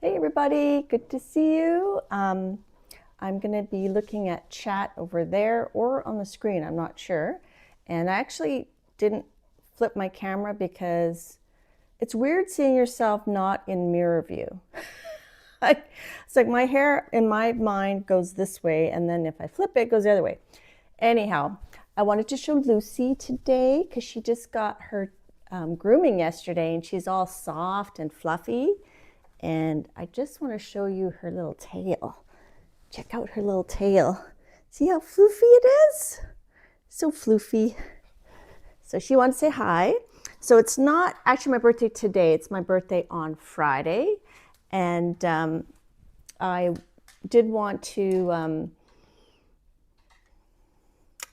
Hey everybody, good to see you. I'm going to be looking at chat over there or on the screen, I'm not sure. And I actually didn't flip my camera because it's weird seeing yourself not in mirror view. It's like my hair in my mind goes this way, and then if I flip it, it goes the other way. Anyhow, I wanted to show Lucy today because she just got her grooming yesterday and she's all soft and fluffy. And I just want to show you her little tail. Check out her little tail. See how floofy it is? So floofy. So she wants to say hi. So it's not actually my birthday today. It's my birthday on Friday. And I did want to,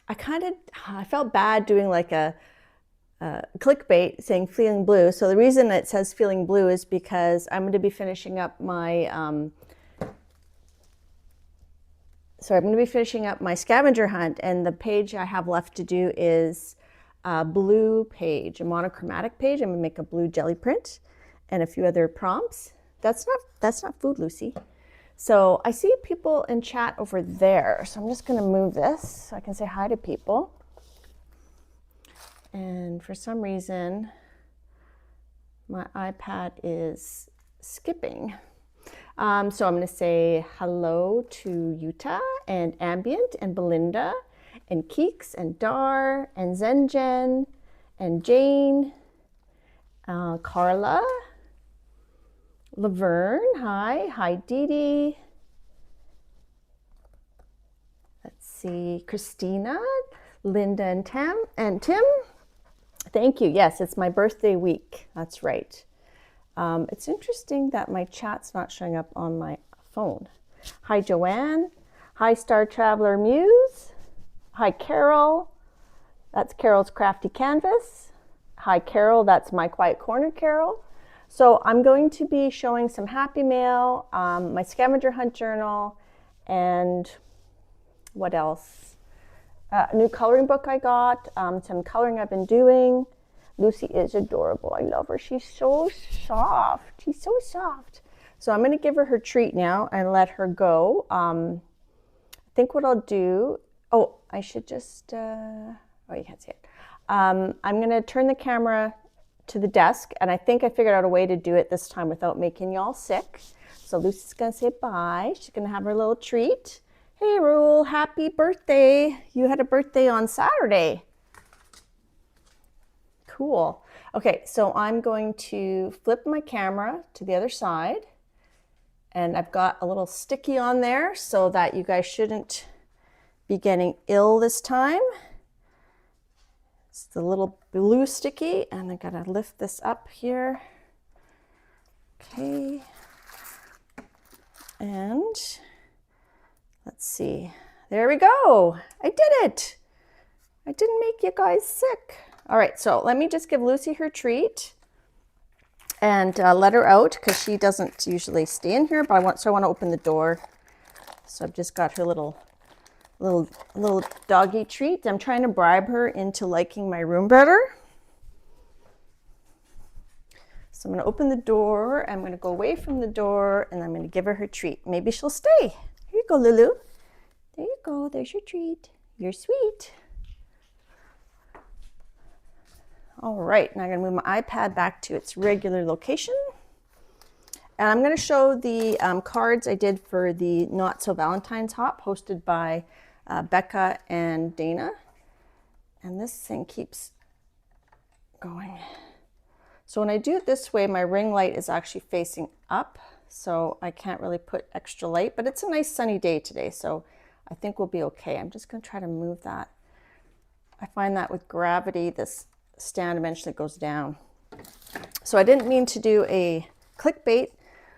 I felt bad doing like a clickbait saying feeling blue. So the reason it says feeling blue is because I'm going to be finishing up my scavenger hunt, and the page I have left to do is a blue page, a monochromatic page. I'm going to make a blue jelly print and a few other prompts. That's not food, Lucy. So I see people in chat over there. So I'm just going to move this so I can say hi to people. And for some reason, my iPad is skipping. So I'm going to say hello to Utah and Ambient and Belinda and Keeks and Dar and Zenjen and Jane, Carla, Laverne, hi Dee Dee. Let's see, Christina, Linda and Tim. Thank you. Yes, it's my birthday week. That's right. It's interesting that my chat's not showing up on my phone. Hi, Joanne. Hi, Star Traveler Muse. Hi, Carol. That's Carol's Crafty Canvas. Hi, Carol. That's My Quiet Corner, Carol. So I'm going to be showing some Happy Mail, my Scavenger Hunt journal, and what else? A new coloring book I got, some coloring I've been doing. Lucy is adorable. I love her. She's so soft. She's so soft. So I'm going to give her her treat now and let her go. I think what I'll do, I should just, you can't see it. I'm going to turn the camera to the desk, and I think I figured out a way to do it this time without making y'all sick. So Lucy's going to say bye. She's going to have her little treat. Hey, Rule, happy birthday. You had a birthday on Saturday. Cool. Okay, so I'm going to flip my camera to the other side. And I've got a little sticky on there so that you guys shouldn't be getting ill this time. It's the little blue sticky, and I gotta lift this up here. Okay. And let's see. There we go. I did it. I didn't make you guys sick. All right, so let me just give Lucy her treat and let her out because she doesn't usually stay in here, but I want to open the door. So I've just got her little doggy treat. I'm trying to bribe her into liking my room better. So I'm going to open the door. I'm going to go away from the door, and I'm going to give her her treat. Maybe she'll stay. Here you go, Lulu. There you go. There's your treat. You're sweet. All right, now I'm going to move my iPad back to its regular location. And I'm going to show the cards I did for the Not So Valentine's Hop hosted by Becca and Dana. And this thing keeps going. So when I do it this way, my ring light is actually facing up, so I can't really put extra light, but it's a nice sunny day today, so I think we'll be okay. I'm just going to try to move that. I find that with gravity, this stand eventually goes down. So I didn't mean to do a clickbait.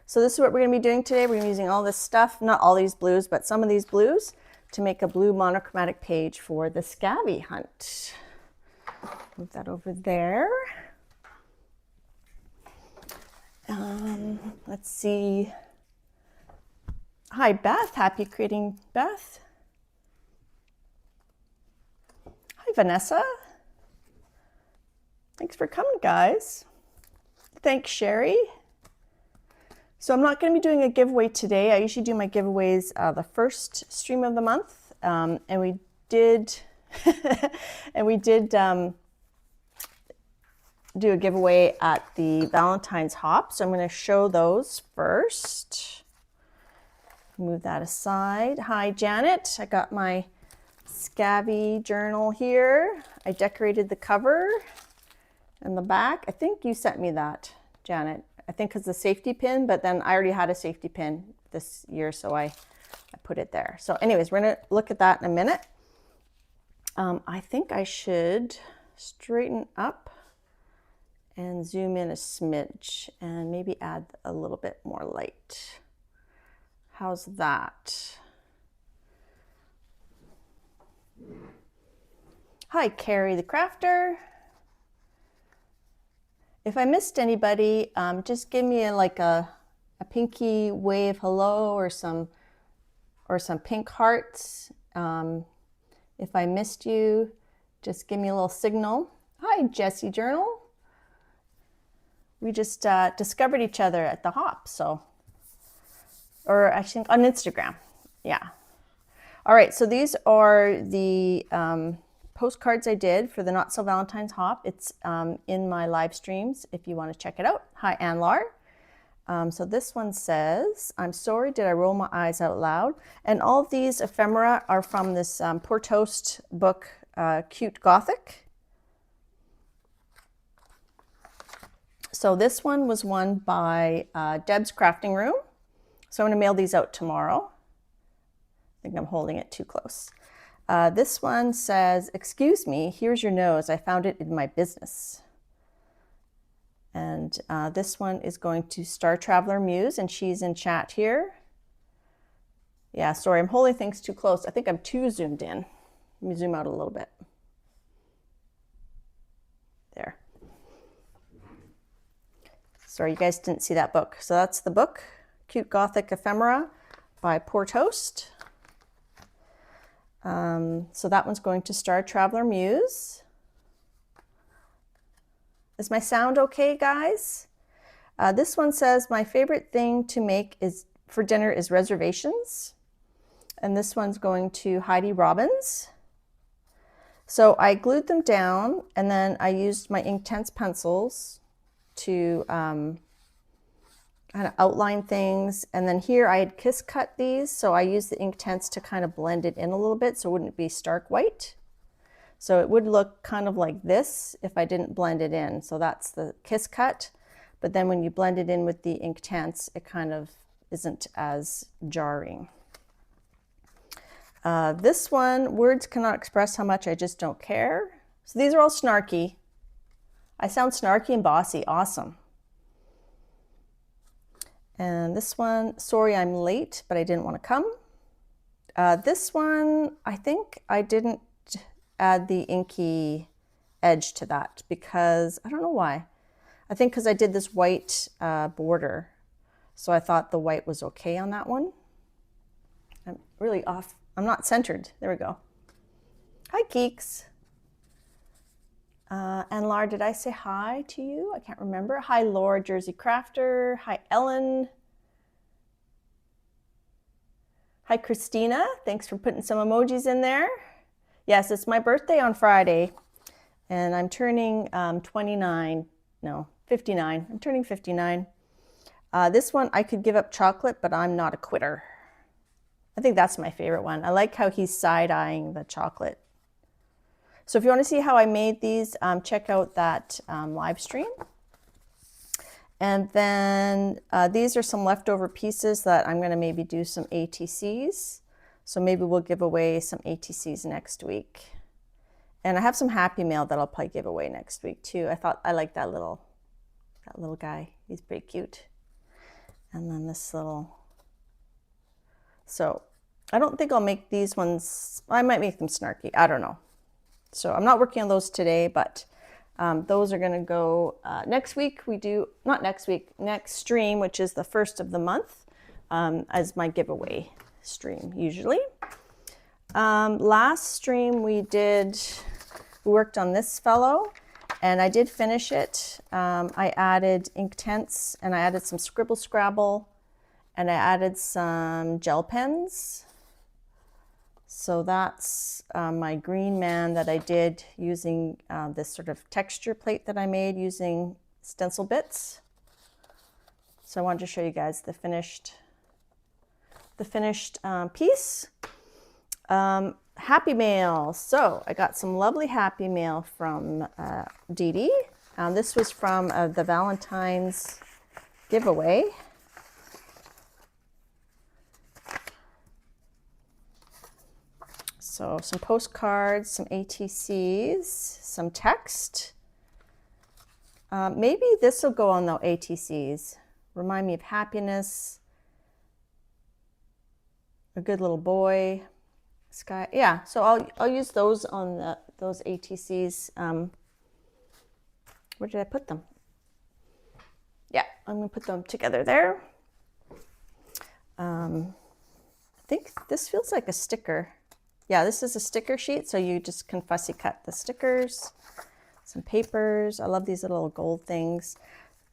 So this is what we're going to be doing today. We're going to be using all this stuff, not all these blues, but some of these blues to make a blue monochromatic page for the Scavenger Hunt. Move that over there. Let's see. Hi, Beth. Happy creating, Beth. Hi, Vanessa. Thanks for coming, guys. Thanks, Sherry. So I'm not going to be doing a giveaway today. I usually do my giveaways the first stream of the month, and we did do a giveaway at the Valentine's Hop. So I'm going to show those first. Move that aside. Hi, Janet. I got my Scabby journal here. I decorated the cover and the back. I think you sent me that, Janet. I think it's a safety pin, but then I already had a safety pin this year, so I put it there. So anyways, we're going to look at that in a minute. I think I should straighten up and zoom in a smidge and maybe add a little bit more light. How's that? Hi, Carrie the Crafter. If I missed anybody, just give me a pinky wave hello or some pink hearts. If I missed you, just give me a little signal. Hi, Jessie Journal. We just discovered each other at the Hop, so, or I think on Instagram, yeah. All right, so these are the postcards I did for the Not So Valentine's Hop. It's in my live streams if you want to check it out. Hi, Anlar. So this one says, I'm sorry, did I roll my eyes out loud? And all of these ephemera are from this Poor Toast book, Cute Gothic. So this one was won by Deb's Crafting Room. So I'm going to mail these out tomorrow. I think I'm holding it too close. This one says, excuse me, here's your nose. I found it in my business. And this one is going to Star Traveler Muse, and she's in chat here. Yeah, sorry, I'm holding things too close. I think I'm too zoomed in. Let me zoom out a little bit. There. Sorry, you guys didn't see that book. So that's the book, Cute Gothic Ephemera by Poor Toast. So that one's going to Star Traveler Muse. Is my sound okay, guys? This one says, my favorite thing to make for dinner is reservations. And this one's going to Heidi Robbins. So I glued them down, and then I used my Inktense pencils to kind of outline things. And then here I had kiss cut these, so I used the Inktense to kind of blend it in a little bit so it wouldn't be stark white. So it would look kind of like this if I didn't blend it in. So that's the kiss cut. But then when you blend it in with the Inktense, it kind of isn't as jarring. This one, words cannot express how much I just don't care. So these are all snarky. I sound snarky and bossy. Awesome. And this one, sorry I'm late, but I didn't want to come. This one, I think I didn't add the inky edge to that because I don't know why. I think because I did this white border. So I thought the white was okay on that one. I'm really off. I'm not centered. There we go. Hi, Geeks. And Laura, did I say hi to you? I can't remember. Hi, Laura, Jersey Crafter. Hi, Ellen. Hi, Christina. Thanks for putting some emojis in there. Yes, it's my birthday on Friday, and I'm turning 59. No, 59. I'm turning 59. This one, I could give up chocolate, but I'm not a quitter. I think that's my favorite one. I like how he's side-eyeing the chocolate. So if you want to see how I made these, check out that live stream. And then these are some leftover pieces that I'm going to maybe do some ATCs. So maybe we'll give away some ATCs next week. And I have some Happy Mail that I'll probably give away next week too. I like that little guy. He's pretty cute. And then this little. So I don't think I'll make these ones. I might make them snarky. I don't know. So I'm not working on those today, but those are going to go next week. We do, not next week, next stream, which is the first of the month, as my giveaway stream usually. Last stream we worked on this fellow, and I did finish it. I added Inktense and I added some Scribble Scrabble and I added some gel pens. So that's my green man that I did using this sort of texture plate that I made using stencil bits. So I wanted to show you guys the finished piece. Happy mail. So I got some lovely happy mail from Dee Dee. This was from the Valentine's giveaway. So some postcards, some ATCs, some text. Maybe this will go on the ATCs. Remind me of happiness. A good little boy. Sky. Yeah, so I'll use those on those ATCs. Where did I put them? Yeah, I'm gonna put them together there. I think this feels like a sticker. Yeah, this is a sticker sheet, so you just can fussy cut the stickers. Some papers. I love these little gold things.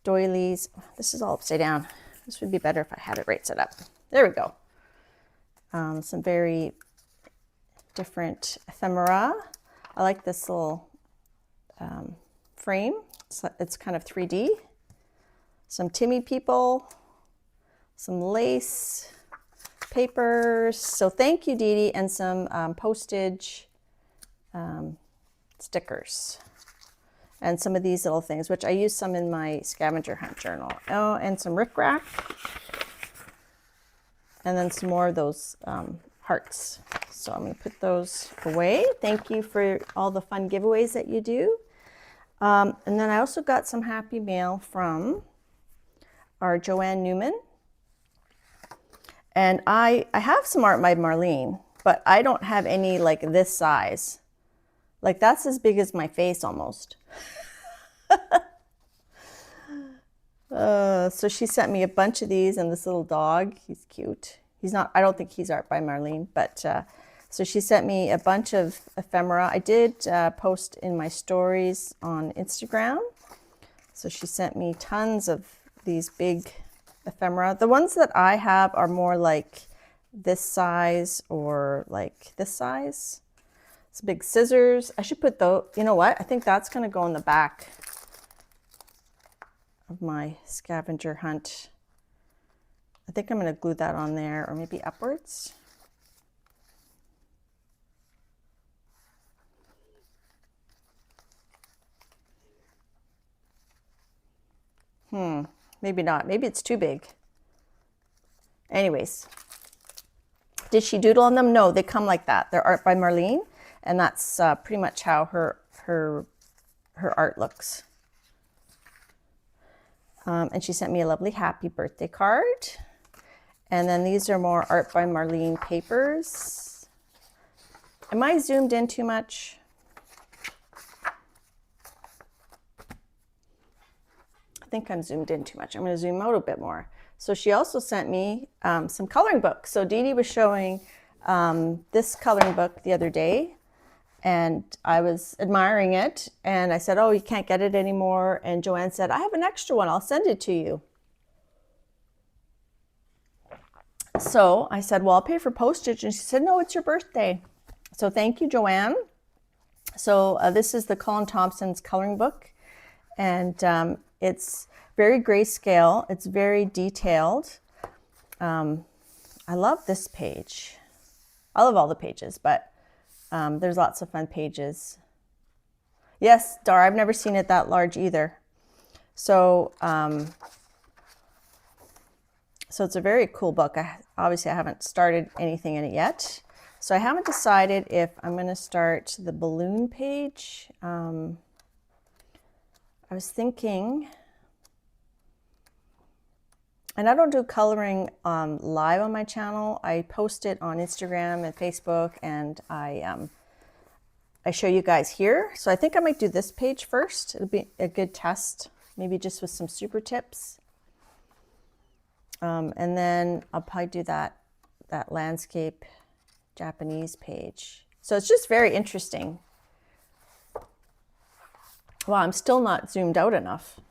Doilies. This is all upside down. This would be better if I had it right set up. There we go. Some very different ephemera. I like this little frame. It's kind of 3D. Some Timmy people. Some lace. Papers. So thank you, Dee Dee, and some postage stickers. And some of these little things, which I use some in my Scavenger Hunt journal. Oh, and some rickrack. And then some more of those hearts. So I'm going to put those away. Thank you for all the fun giveaways that you do. And then I also got some happy mail from our Joanne Newman. And I have some art by Marlene, but I don't have any like this size. Like that's as big as my face almost. So she sent me a bunch of these and this little dog. He's cute. He's not, I don't think he's art by Marlene, but so she sent me a bunch of ephemera. I did post in my stories on Instagram. So she sent me tons of these big ephemera. The ones that I have are more like this size or like this size. It's big scissors. I should put those, you know what? I think that's going to go in the back of my Scavenger Hunt. I think I'm going to glue that on there, or maybe upwards. Maybe not. Maybe it's too big. Anyways, did she doodle on them? No, they come like that. They're art by Marlene, and that's pretty much how her art looks. And she sent me a lovely happy birthday card. And then these are more art by Marlene papers. Am I zoomed in too much? I think I'm zoomed in too much. I'm going to zoom out a bit more. So she also sent me some coloring books. So Dee Dee was showing this coloring book the other day, and I was admiring it. And I said, oh, you can't get it anymore. And Joanne said, I have an extra one. I'll send it to you. So I said, well, I'll pay for postage. And she said, no, it's your birthday. So thank you, Joanne. So this is the Colin Thompson's coloring book. And it's very grayscale. It's very detailed. I love this page. I love all the pages, but there's lots of fun pages. Yes, Dar, I've never seen it that large either. So, so it's a very cool book. Obviously, I haven't started anything in it yet. So I haven't decided if I'm going to start the balloon page. I was thinking, and I don't do coloring live on my channel. I post it on Instagram and Facebook, and I show you guys here. So I think I might do this page first. It'll be a good test, maybe just with some super tips. And then I'll probably do that landscape Japanese page. So it's just very interesting. Wow, I'm still not zoomed out enough.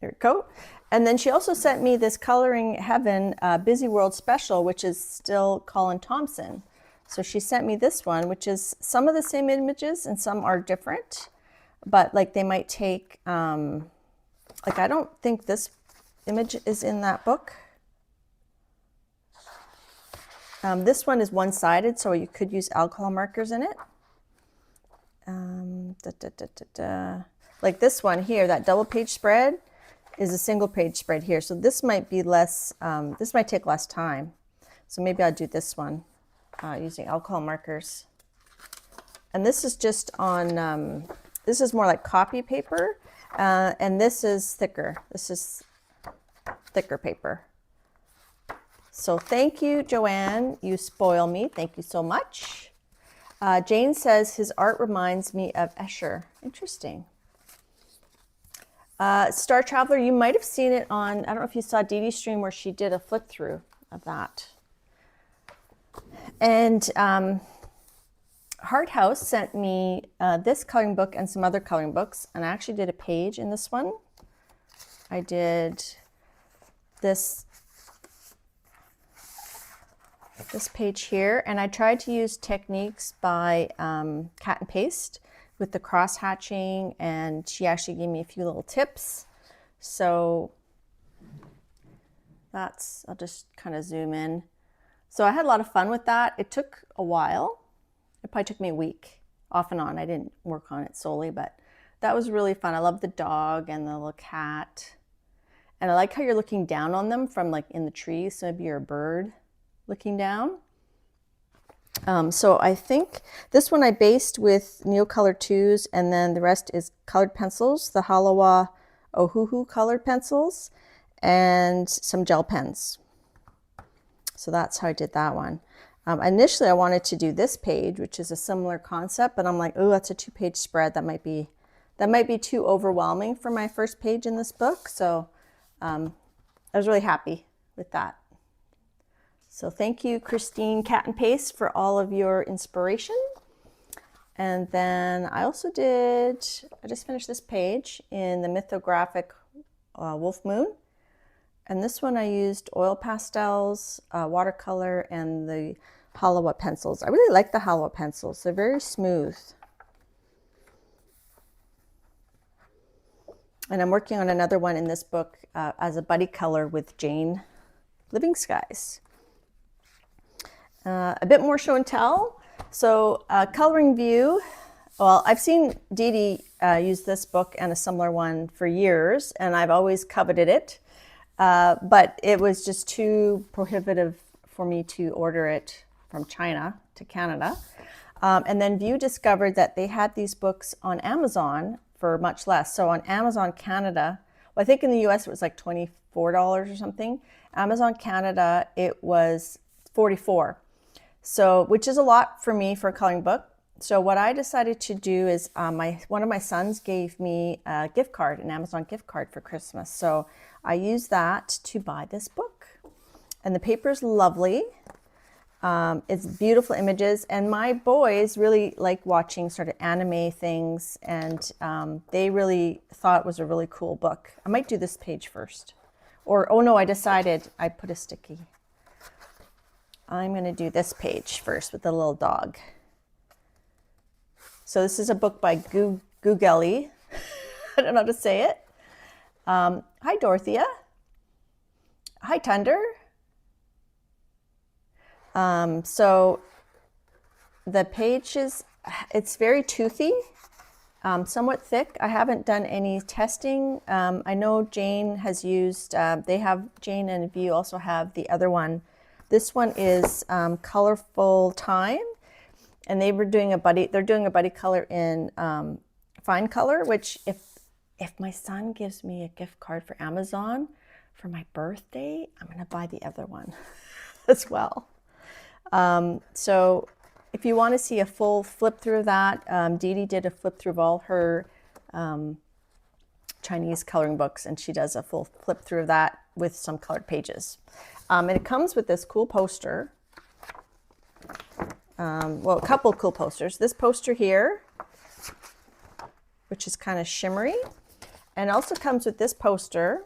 Here we go. And then she also sent me this Coloring Heaven Busy World Special, which is still Colin Thompson. So she sent me this one, which is some of the same images and some are different, but like they might take, like I don't think this image is in that book. This one is one-sided, so you could use alcohol markers in it. Like this one here, that double page spread is a single page spread here. So this might be less, this might take less time. So maybe I'll do this one using alcohol markers. And this is just on, this is more like copy paper. And this is thicker. This is thicker paper. So thank you, Joanne. You spoil me. Thank you so much. Jane says his art reminds me of Escher. Interesting. Star Traveler, you might have seen it on, I don't know if you saw Dee Dee's stream where she did a flip through of that. And Heart House sent me this coloring book and some other coloring books. And I actually did a page in this one. I did this page here, and I tried to use techniques by cut and paste with the cross hatching, and she actually gave me a few little tips. So that's, I'll just kind of zoom in. So I had a lot of fun with that. It took a while. It probably took me a week off and on. I didn't work on it solely, but that was really fun. I love the dog and the little cat. And I like how you're looking down on them from like in the trees. So maybe you're a bird looking down. So I think this one I based with Neocolor 2s, and then the rest is colored pencils, the Halawa Ohuhu colored pencils, and some gel pens. So that's how I did that one. Initially I wanted to do this page, which is a similar concept, but I'm like, oh, that's a 2-page spread. That might be too overwhelming for my first page in this book. So I was really happy with that. So thank you, Christine Cat and Paste, for all of your inspiration. And then I also did, I just finished this page in the Mythographic Wolf Moon. And this one I used oil pastels, watercolor, and the Halawa pencils. I really like the Halawa pencils. They're very smooth. And I'm working on another one in this book as a buddy color with Jane Living Skies. A bit more show and tell. So coloring view, well, I've seen Dee Dee use this book and a similar one for years, and I've always coveted it, but it was just too prohibitive for me to order it from China to Canada. And then View discovered that they had these books on Amazon for much less. So on Amazon Canada, well, I think in the US it was like $24 or something. Amazon Canada, it was $44. So, which is a lot for me for a coloring book. So what I decided to do is one of my sons gave me a gift card, an Amazon gift card for Christmas. So I used that to buy this book. And the paper is lovely. It's beautiful images. And my boys really like watching sort of anime things. And they really thought it was a really cool book. I might do this page first. Or, oh no, I decided I put a sticky. I'm going to do this page first with the little dog. So this is a book by Googeli. I don't know how to say it. Hi, Dorothea. Hi, Thunder. So the page it's very toothy, somewhat thick. I haven't done any testing. I know Jane has used, Jane and View also have the other one. This one is Colorful Time, and they're doing a buddy color in fine color, which if my son gives me a gift card for Amazon for my birthday, I'm gonna buy the other one as well. So if you want to see a full flip through of that, Dee Dee did a flip through of all her Chinese coloring books, and she does a full flip through of that with some colored pages. And it comes with this cool poster. Well, a couple of cool posters. This poster here, which is kind of shimmery. And it also comes with this poster.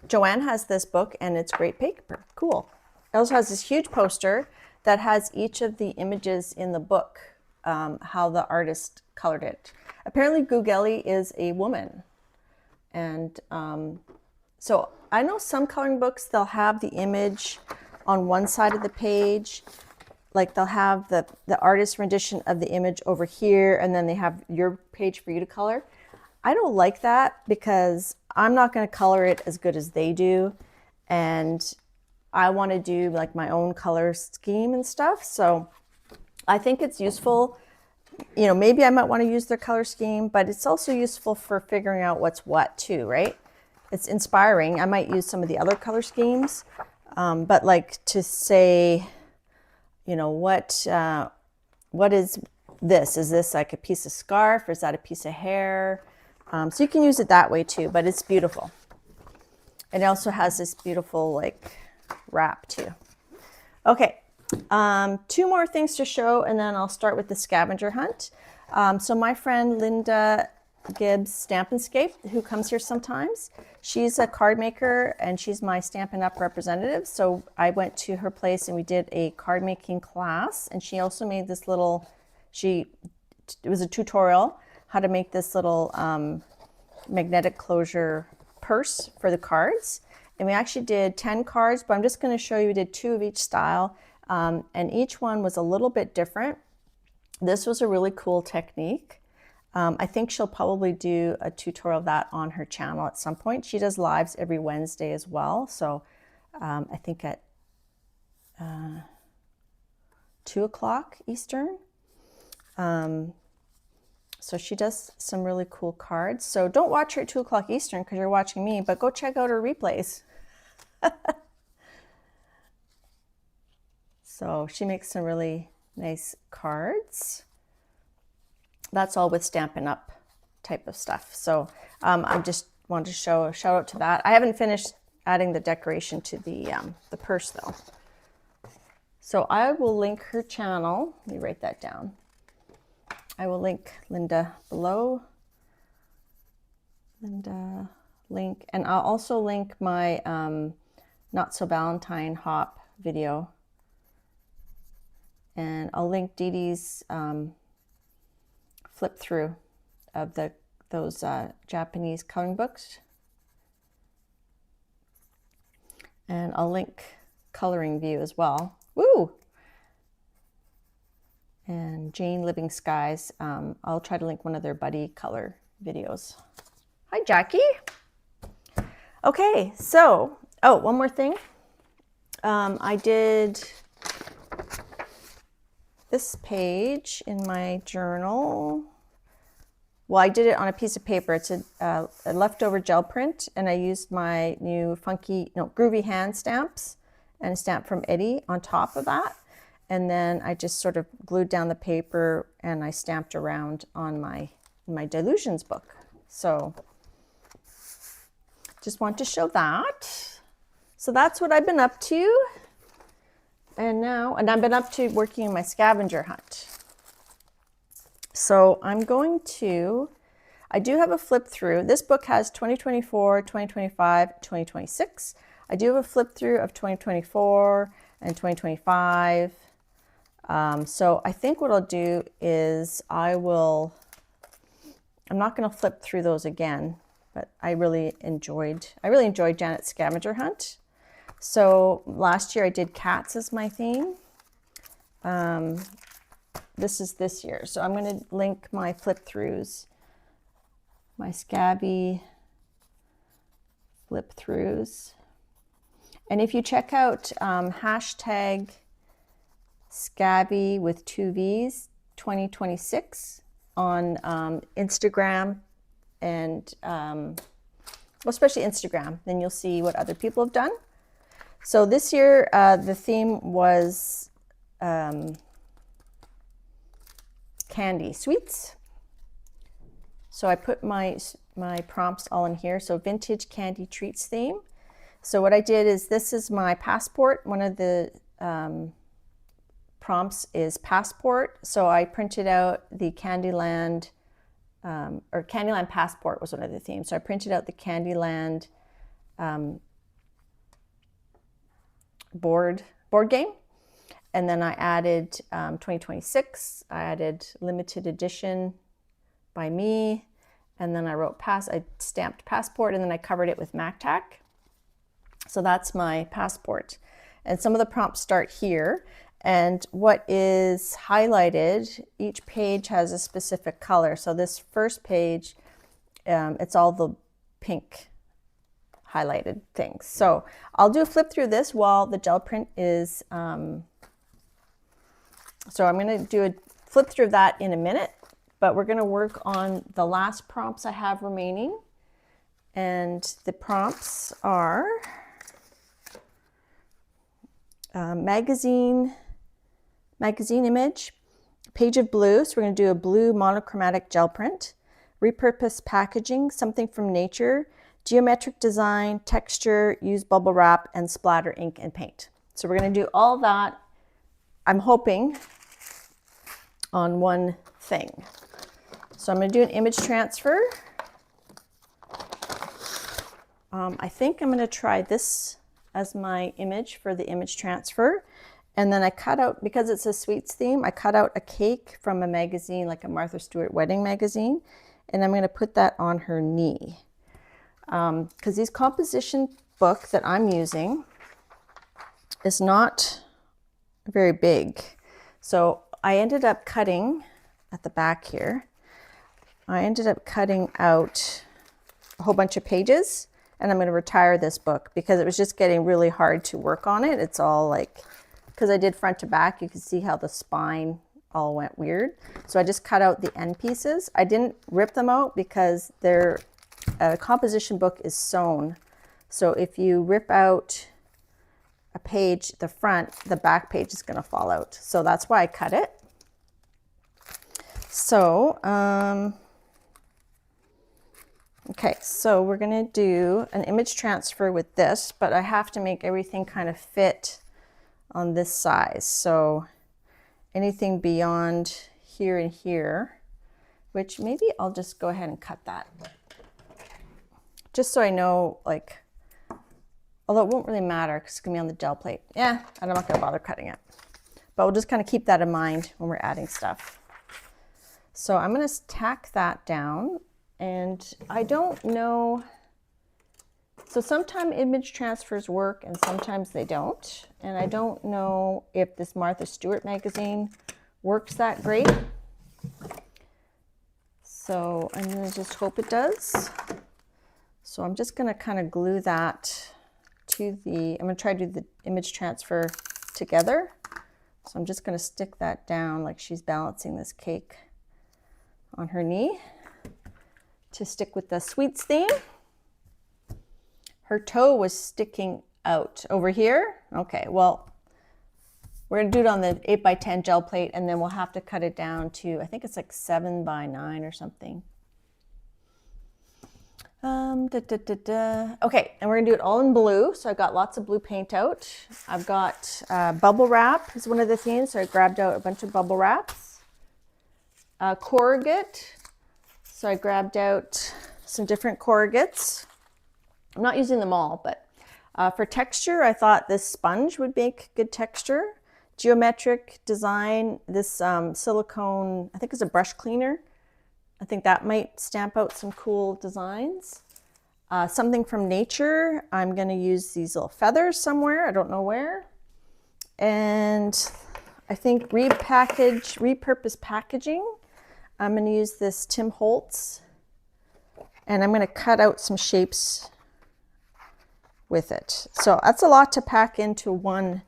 Joanne has this book and it's great paper. Cool. It also has this huge poster that has each of the images in the book, how the artist colored it. Apparently Gugeli is a woman. And so I know some coloring books, they'll have the image on one side of the page. Like they'll have the artist rendition of the image over here, and then they have your page for you to color. I don't like that because I'm not going to color it as good as they do. And I want to do like my own color scheme and stuff. So I think it's useful. You know, maybe I might want to use their color scheme, but it's also useful for figuring out what's what too, right? It's inspiring. I might use some of the other color schemes, but like to say, you know, what is this? Is this like a piece of scarf or is that a piece of hair? So you can use it that way too, but it's beautiful. It also has this beautiful like wrap too. Okay, 2 more things to show and then I'll start with the scavenger hunt. So my friend Linda Gibbs Stampin' Scape, who comes here sometimes, she's a card maker and she's my Stampin' Up representative. So I went to her place and we did a card making class, and she also made this little, it was a tutorial how to make this little magnetic closure purse for the cards. And we actually did 10 cards, but I'm just going to show you, we did 2 of each style, and each one was a little bit different. This was a really cool technique. I think she'll probably do a tutorial of that on her channel at some point. She does lives every Wednesday as well. So I think at 2 o'clock Eastern. So she does some really cool cards. So don't watch her at 2 o'clock Eastern because you're watching me, but go check out her replays. So she makes some really nice cards. That's all with Stampin' Up type of stuff. So I just wanted to show a shout out to that. I haven't finished adding the decoration to the purse though. So I will link her channel. Let me write that down. I will link Linda below. Linda link, and I'll also link my Not So Valentine Hop video. And I'll link Dee Dee's flip through of those Japanese coloring books. And I'll link Coloring View as well. Woo! And Jane Living Skies. I'll try to link one of their buddy color videos. Hi, Jackie. Okay, so, oh, one more thing. I did this page in my journal. Well, I did it on a piece of paper. It's a leftover gel print, and I used my new groovy hand stamps and a stamp from Eddie on top of that. And then I just sort of glued down the paper and I stamped around on my Delusions book. So just want to show that. So that's what I've been up to. And I've been up to working in my scavenger hunt. So I do have a flip through. This book has 2024, 2025, 2026. I do have a flip through of 2024 and 2025. So I think what I'll do is I'm not going to flip through those again, but I really enjoyed Janet's Scavenger Hunt. So last year I did cats as my theme. This is this year. So I'm going to link my flip throughs, my Scabby flip throughs. And if you check out hashtag Scabby with 2 V's 2026 on Instagram and especially Instagram, then you'll see what other people have done. So this year the theme was candy sweets. So I put my prompts all in here. So vintage candy treats theme. So what I did is, this is my passport. One of the prompts is passport. So I printed out the Candyland or Candyland Passport was one of the themes. So I printed out the Candyland board game. And then I added 2026. I added limited edition by me. And then I wrote I stamped passport, and then I covered it with MacTac. So that's my passport. And some of the prompts start here. And what is highlighted, each page has a specific color. So this first page, it's all the pink highlighted things. So I'll do a flip through this while the gel print is, so I'm going to do a flip through that in a minute, but we're going to work on the last prompts I have remaining. And the prompts are magazine image, page of blue. So we're going to do a blue monochromatic gel print, repurposed packaging, something from nature, geometric design, texture, use bubble wrap, and splatter ink and paint. So we're going to do all that, I'm hoping, on one thing. So I'm going to do an image transfer. I think I'm going to try this as my image for the image transfer. And then I cut out, because it's a sweets theme, I cut out a cake from a magazine, like a Martha Stewart wedding magazine, and I'm going to put that on her knee. Because these composition book that I'm using is not very big. So I ended up cutting at the back here. I ended up cutting out a whole bunch of pages, and I'm going to retire this book because it was just getting really hard to work on it. It's all like, because I did front to back, you can see how the spine all went weird. So I just cut out the end pieces. I didn't rip them out because a composition book is sewn. So if you rip out a page, the back page is going to fall out. So that's why I cut it. So, okay, so we're going to do an image transfer with this, but I have to make everything kind of fit on this size. So anything beyond here and here, which maybe I'll just go ahead and cut that. Just so I know, like, although it won't really matter because it's going to be on the gel plate. Yeah, and I'm not going to bother cutting it. But we'll just kind of keep that in mind when we're adding stuff. So I'm going to tack that down, and I don't know. So sometimes image transfers work and sometimes they don't. And I don't know if this Martha Stewart magazine works that great. So I'm going to just hope it does. So I'm just going to kind of glue that to I'm going to try to do the image transfer together. So I'm just going to stick that down like she's balancing this cake on her knee to stick with the sweets theme. Her toe was sticking out over here. Okay, well, we're going to do it on the 8x10 gel plate, and then we'll have to cut it down to, I think it's like 7x9 or something. Okay, and we're gonna do it all in blue. So I got lots of blue paint out. I've got bubble wrap is one of the themes. So I grabbed out a bunch of bubble wraps. Corrugate. So I grabbed out some different corrugates. I'm not using them all, but for texture, I thought this sponge would make good texture. Geometric design, this silicone, I think it's a brush cleaner. I think that might stamp out some cool designs. Something from nature. I'm going to use these little feathers somewhere. I don't know where. And I think repurpose packaging. I'm going to use this Tim Holtz. And I'm going to cut out some shapes with it. So that's a lot to pack into one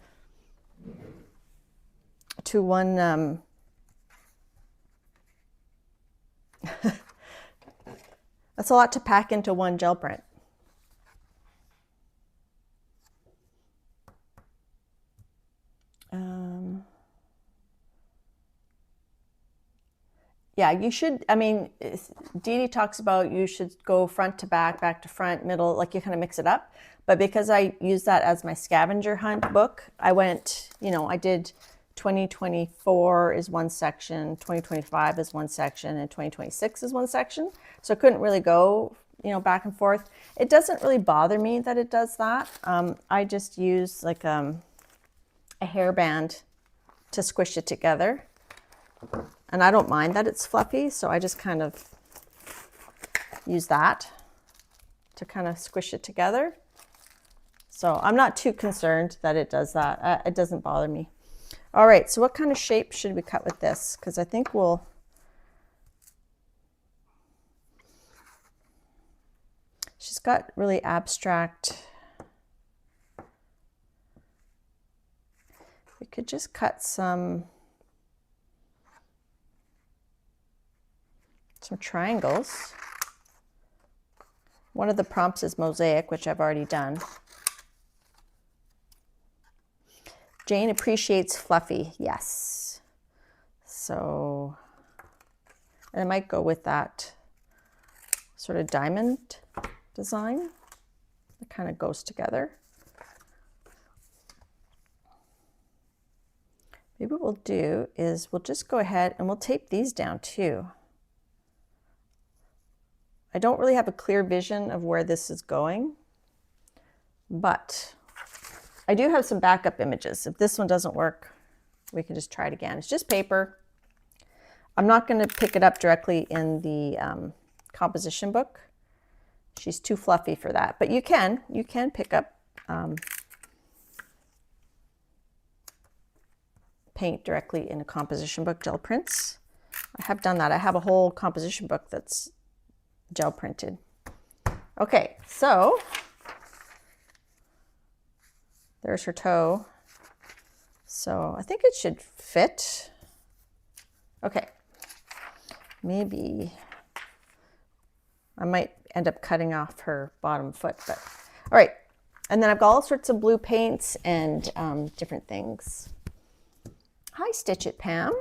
that's a lot to pack into one gel print. Yeah, you should, I mean, Dee Dee talks about you should go front to back, back to front, middle, like you kind of mix it up. But because I use that as my scavenger hunt book, I went, you know, I did 2024 is one section, 2025 is one section, and 2026 is one section. So I couldn't really go, you know, back and forth. It doesn't really bother me that it does that. I just use like a hairband to squish it together. And I don't mind that it's fluffy, so I just kind of use that to kind of squish it together. So I'm not too concerned that it does that. It doesn't bother me. All right, so what kind of shape should we cut with this? Because I think she's got really abstract. We could just cut some triangles. One of the prompts is mosaic, which I've already done. Jane appreciates fluffy, yes. So, and I might go with that sort of diamond design. It kind of goes together. Maybe what we'll do is we'll just go ahead and we'll tape these down too. I don't really have a clear vision of where this is going, but I do have some backup images. If this one doesn't work, we can just try it again. It's just paper. I'm not going to pick it up directly in the composition book. She's too fluffy for that, but you can pick up paint directly in a composition book, gel prints. I have done that. I have a whole composition book that's gel printed. Okay, so there's her toe. So I think it should fit. Okay, maybe I might end up cutting off her bottom foot, but all right. And then I've got all sorts of blue paints and different things. Hi, Stitch It Pam.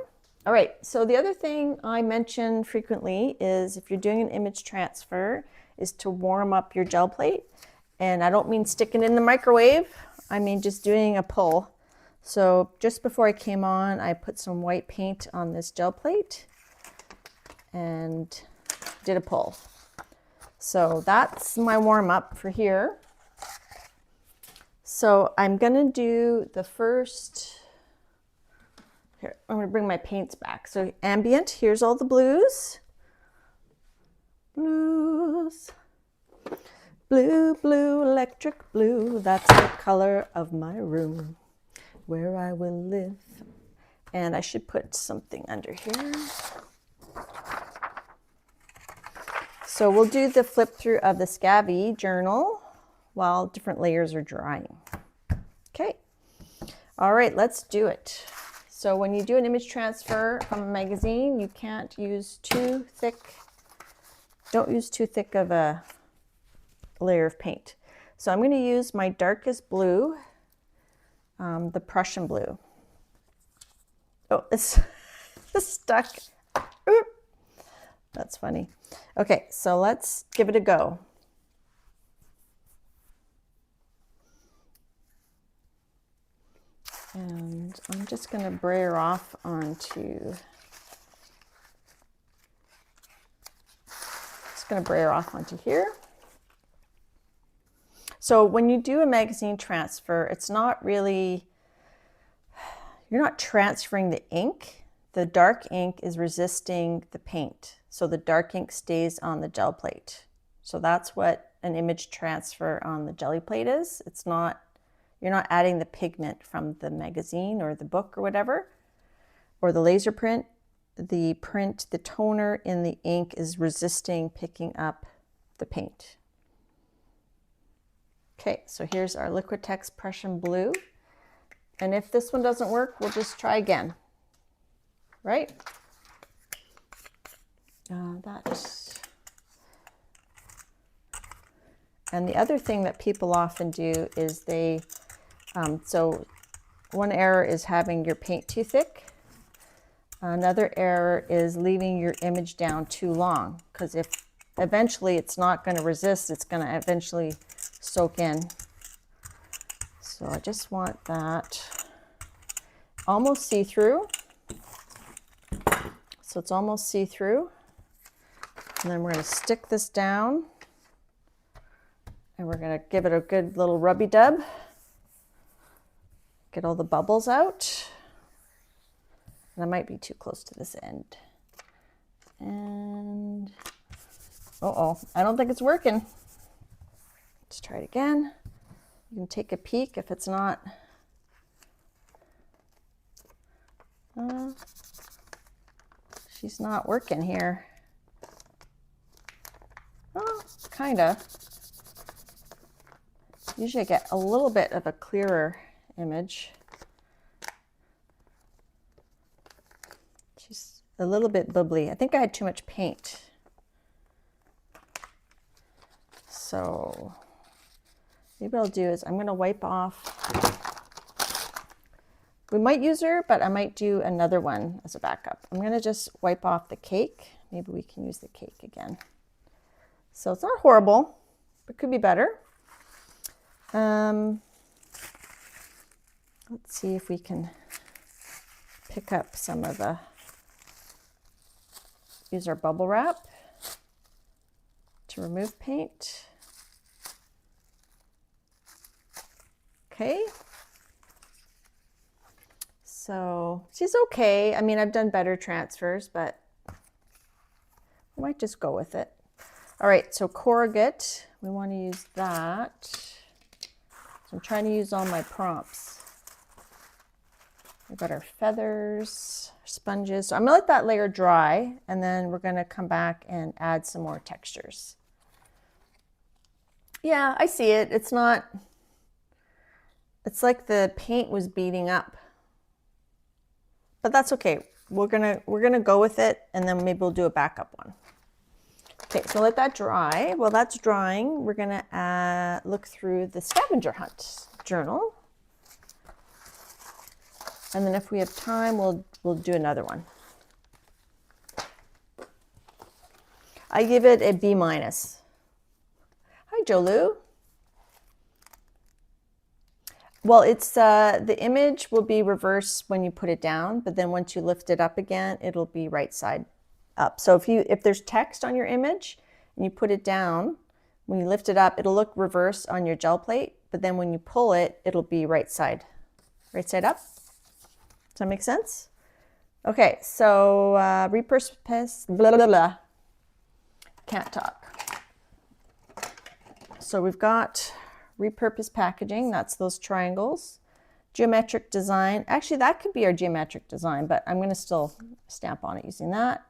All right, so the other thing I mention frequently is if you're doing an image transfer is to warm up your gel plate. And I don't mean sticking it in the microwave. I mean just doing a pull. So just before I came on, I put some white paint on this gel plate and did a pull. So that's my warm up for here. So I'm gonna do the first. Here, I'm going to bring my paints back. So ambient, here's all the blues. Blues. Blue, blue, electric blue. That's the color of my room where I will live. And I should put something under here. So we'll do the flip through of the Scavvy journal while different layers are drying. Okay. All right, let's do it. So when you do an image transfer from a magazine, you can't use too thick, don't use too thick of a layer of paint. So I'm going to use my darkest blue, the Prussian blue. Oh, it's stuck. Oop. That's funny. Okay, so let's give it a go. And I'm just going to brayer off onto, here. So when you do a magazine transfer, it's not really, you're not transferring the ink. The dark ink is resisting the paint. So the dark ink stays on the gel plate. So that's what an image transfer on the jelly plate is. It's not, you're not adding the pigment from the magazine or the book or whatever, or the laser print. The print, the toner in the ink is resisting picking up the paint. Okay, so here's our Liquitex Prussian blue. And if this one doesn't work, we'll just try again, right? And the other thing that people often do is they, so one error is having your paint too thick. Another error is leaving your image down too long, because if eventually it's not going to resist, it's going to eventually soak in. So I just want that. almost see-through. So it's almost see-through. And then we're going to stick this down. And we're going to give it a good little rubby dub. Get all the bubbles out. And I might be too close to this end. And, uh-oh, I don't think it's working. Let's try it again. You can take a peek if it's not. She's not working here. Oh, kinda. Usually I get a little bit of a clearer image. She's a little bit bubbly. I think I had too much paint. So maybe what I'll do is I'm going to wipe off. We might use her, but I might do another one as a backup. I'm going to just wipe off the cake. Maybe we can use the cake again. So it's not horrible, but could be better. Let's see if we can pick up some of the, use our bubble wrap to remove paint. Okay. So she's okay. I mean, I've done better transfers, but I might just go with it. All right, so corrugate, we want to use that. So I'm trying to use all my prompts. We've got our feathers, sponges. So I'm gonna let that layer dry, and then we're gonna come back and add some more textures. Yeah, I see it. It's not, it's like the paint was beating up. But that's okay. We're gonna go with it, and then maybe we'll do a backup one. Okay, so let that dry. While that's drying, we're gonna look through the Scavenger Hunt journal. And then if we have time, we'll do another one. I give it a B-. Hi, Jolu. Well, it's the image will be reversed when you put it down, but then once you lift it up again, it'll be right side up. So if there's text on your image and you put it down, when you lift it up, it'll look reverse on your gel plate, but then when you pull it, it'll be right side up. Does that make sense? Okay, so repurpose, blah, blah, blah. Can't talk. So we've got repurpose packaging, that's those triangles. Geometric design, actually that could be our geometric design, but I'm gonna still stamp on it using that.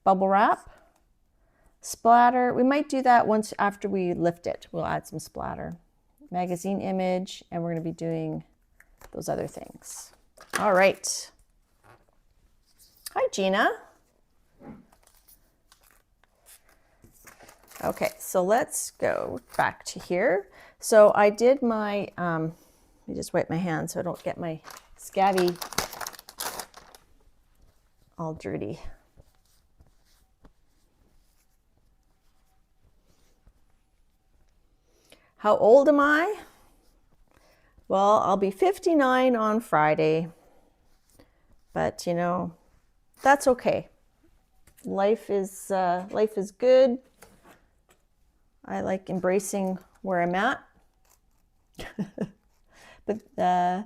Bubble wrap, splatter, we might do that once after we lift it. We'll add some splatter. Magazine image, and we're gonna be doing those other things. All right. Hi, Gina. Okay, so let's go back to here. So I did my, let me just wipe my hands so I don't get my scabby all dirty. How old am I? Well, I'll be 59 on Friday, but you know, that's okay. Life is good. I like embracing where I'm at. But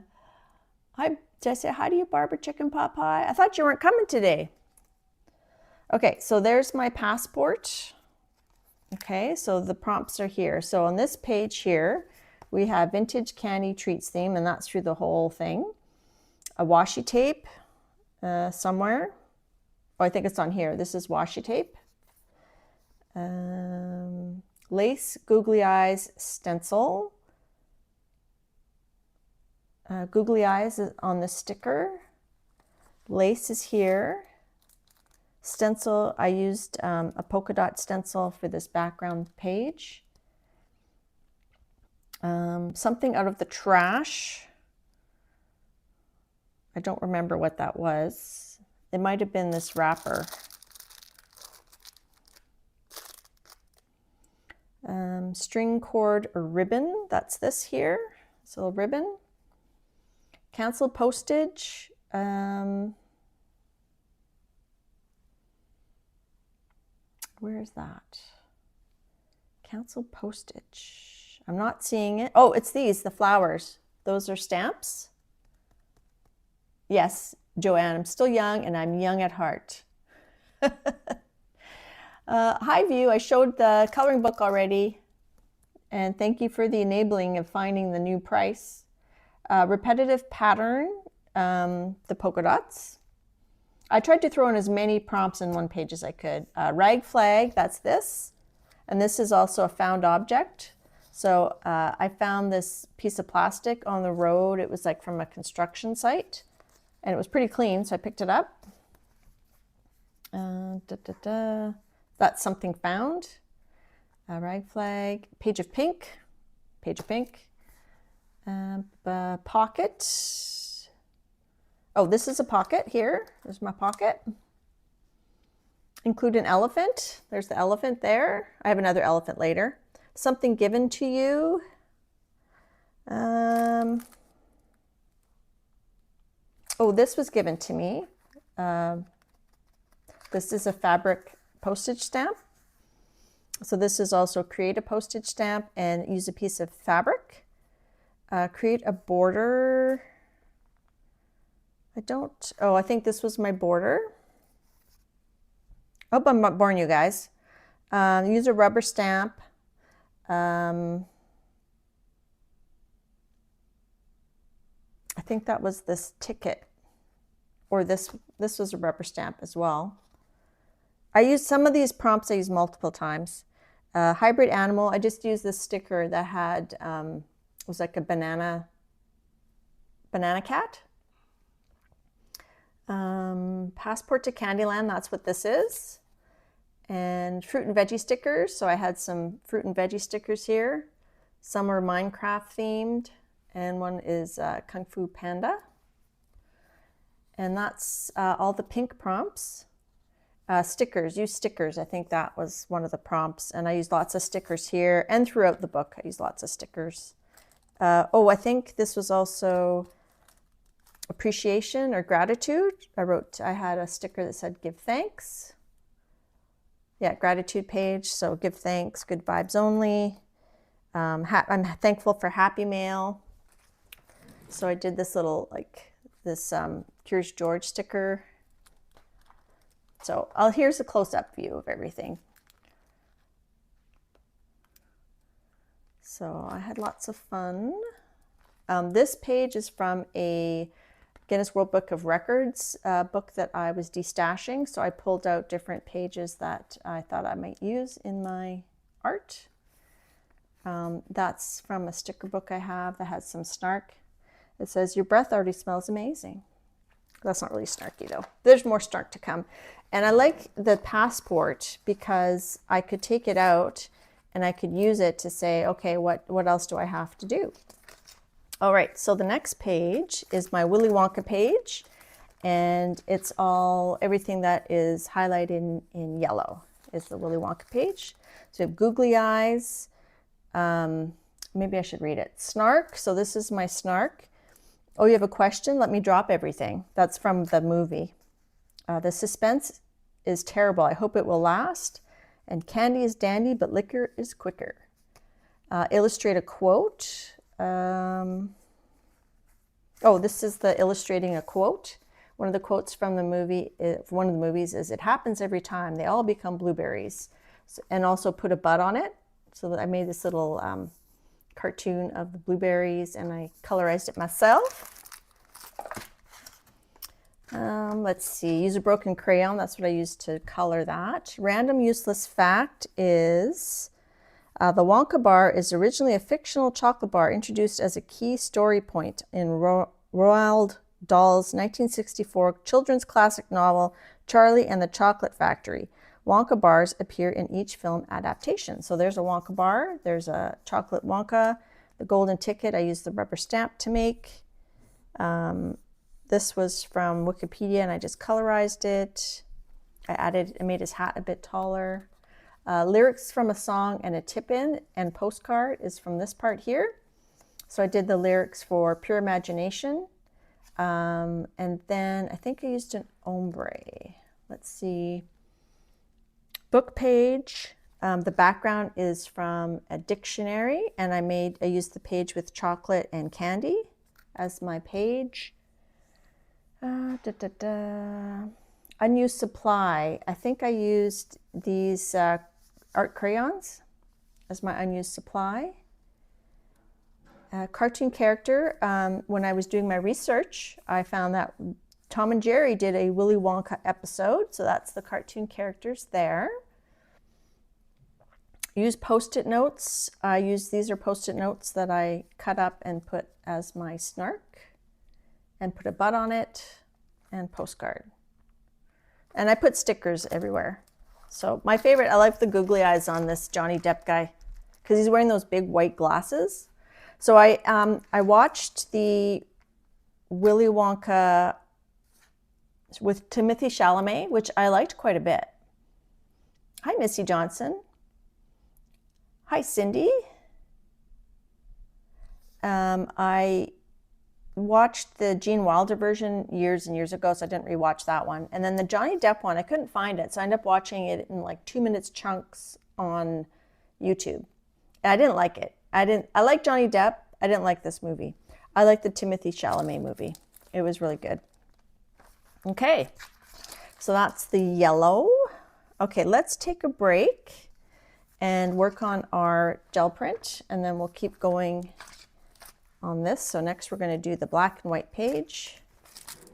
hi, Jesse, how do you barber chicken pot pie? I thought you weren't coming today. Okay, so there's my passport. Okay, so the prompts are here. So on this page here, we have vintage candy treats theme, and that's through the whole thing. A washi tape somewhere. Oh, I think it's on here. This is washi tape. Lace, googly eyes, stencil. Googly eyes is on the sticker. Lace is here. Stencil, I used a polka dot stencil for this background page. Something out of the trash. I don't remember what that was. It might have been this wrapper. String cord or ribbon, that's this here. So ribbon. Cancel postage, Where is that? Cancel postage. I'm not seeing it. Oh, it's these, the flowers. Those are stamps. Yes, Joanne, I'm still young and I'm young at heart. Hi, View. I showed the coloring book already. And thank you for the enabling of finding the new price. Repetitive pattern, the polka dots. I tried to throw in as many prompts in one page as I could. Rag flag, that's this. And this is also a found object. So I found this piece of plastic on the road. It was like from a construction site. And it was pretty clean, so I picked it up. That's something found. A rag flag, page of pink, pocket. Oh, this is a pocket here. There's my pocket. Include an elephant. There's the elephant there. I have another elephant later. Something given to you. Oh, this was given to me. This is a fabric postage stamp. So this is also create a postage stamp and use a piece of fabric. Create a border. I think this was my border. I hope I'm not boring you guys. Use a rubber stamp. I think that was this ticket, or this was a rubber stamp as well. I used some of these prompts, I used multiple times. Hybrid animal, I just used this sticker that had, it was like a banana cat. Passport to Candyland, that's what this is. And fruit and veggie stickers, so I had some fruit and veggie stickers here. Some are Minecraft themed, and one is Kung Fu Panda. And that's all the pink prompts. Stickers, use stickers. I think that was one of the prompts. And I used lots of stickers here and throughout the book. I used lots of stickers. I think this was also appreciation or gratitude. I had a sticker that said give thanks. Yeah, gratitude page. So give thanks, good vibes only. I'm thankful for Happy Mail. So I did this little, this Curious George sticker. So here's a close-up view of everything. So I had lots of fun. This page is from a Guinness World Book of Records book that I was destashing. So I pulled out different pages that I thought I might use in my art. That's from a sticker book I have that has some snark. It says, your breath already smells amazing. That's not really snarky though. There's more snark to come. And I like the passport because I could take it out and I could use it to say, okay, what else do I have to do? All right, so the next page is my Willy Wonka page, and it's everything that is highlighted in yellow is the Willy Wonka page. So you have googly eyes. Maybe I should read it. Snark, so this is my snark. Oh, you have a question? Let me drop everything. That's from the movie. The suspense is terrible. I hope it will last. And candy is dandy, but liquor is quicker. Illustrate a quote. This is the illustrating a quote. One of the quotes from the movie, one of the movies is, it happens every time. They all become blueberries. And also put a bud on it. So I made this little cartoon of the blueberries and I colorized it myself. Let's see, use a broken crayon. That's what I used to color that. Random useless fact is the Wonka bar is originally a fictional chocolate bar introduced as a key story point in Roald Dahl's 1964 children's classic novel, Charlie and the Chocolate Factory. Wonka bars appear in each film adaptation. So there's a Wonka bar, there's a chocolate Wonka, the golden ticket I used the rubber stamp to make. This was from Wikipedia and I just colorized it. I made his hat a bit taller. Lyrics from a song and a tip-in and postcard is from this part here. So I did the lyrics for Pure Imagination. And then I think I used an ombre. Let's see. Book page. The background is from a dictionary, and I used the page with chocolate and candy as my page. Unused supply. I think I used these art crayons as my unused supply. Cartoon character. When I was doing my research, I found that Tom and Jerry did a Willy Wonka episode, so that's the cartoon characters there. Use post-it notes. These are post-it notes that I cut up and put as my snark, and put a butt on it, and postcard. And I put stickers everywhere. So my favorite, I like the googly eyes on this Johnny Depp guy because he's wearing those big white glasses. So I watched the Willy Wonka with Timothée Chalamet, which I liked quite a bit. Hi, Missy Johnson. Hi, Cindy. I watched the Gene Wilder version years and years ago, so I didn't rewatch that one. And then the Johnny Depp one, I couldn't find it, so I ended up watching it in like 2 minutes chunks on YouTube. And I didn't like it. I like Johnny Depp. I didn't like this movie. I like the Timothée Chalamet movie. It was really good. Okay, so that's the yellow. Okay, let's take a break and work on our gel print, and then we'll keep going on this. So next we're going to do the black and white page,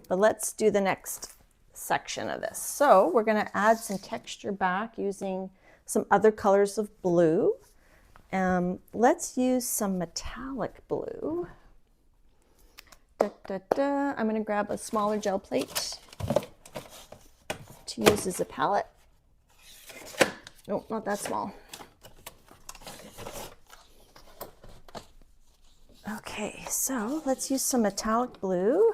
but let's do the next section of this. So we're going to add some texture back using some other colors of blue. Let's use some metallic blue. I'm going to grab a smaller gel plate to use as a palette. No, not that small. Okay, so let's use some metallic blue.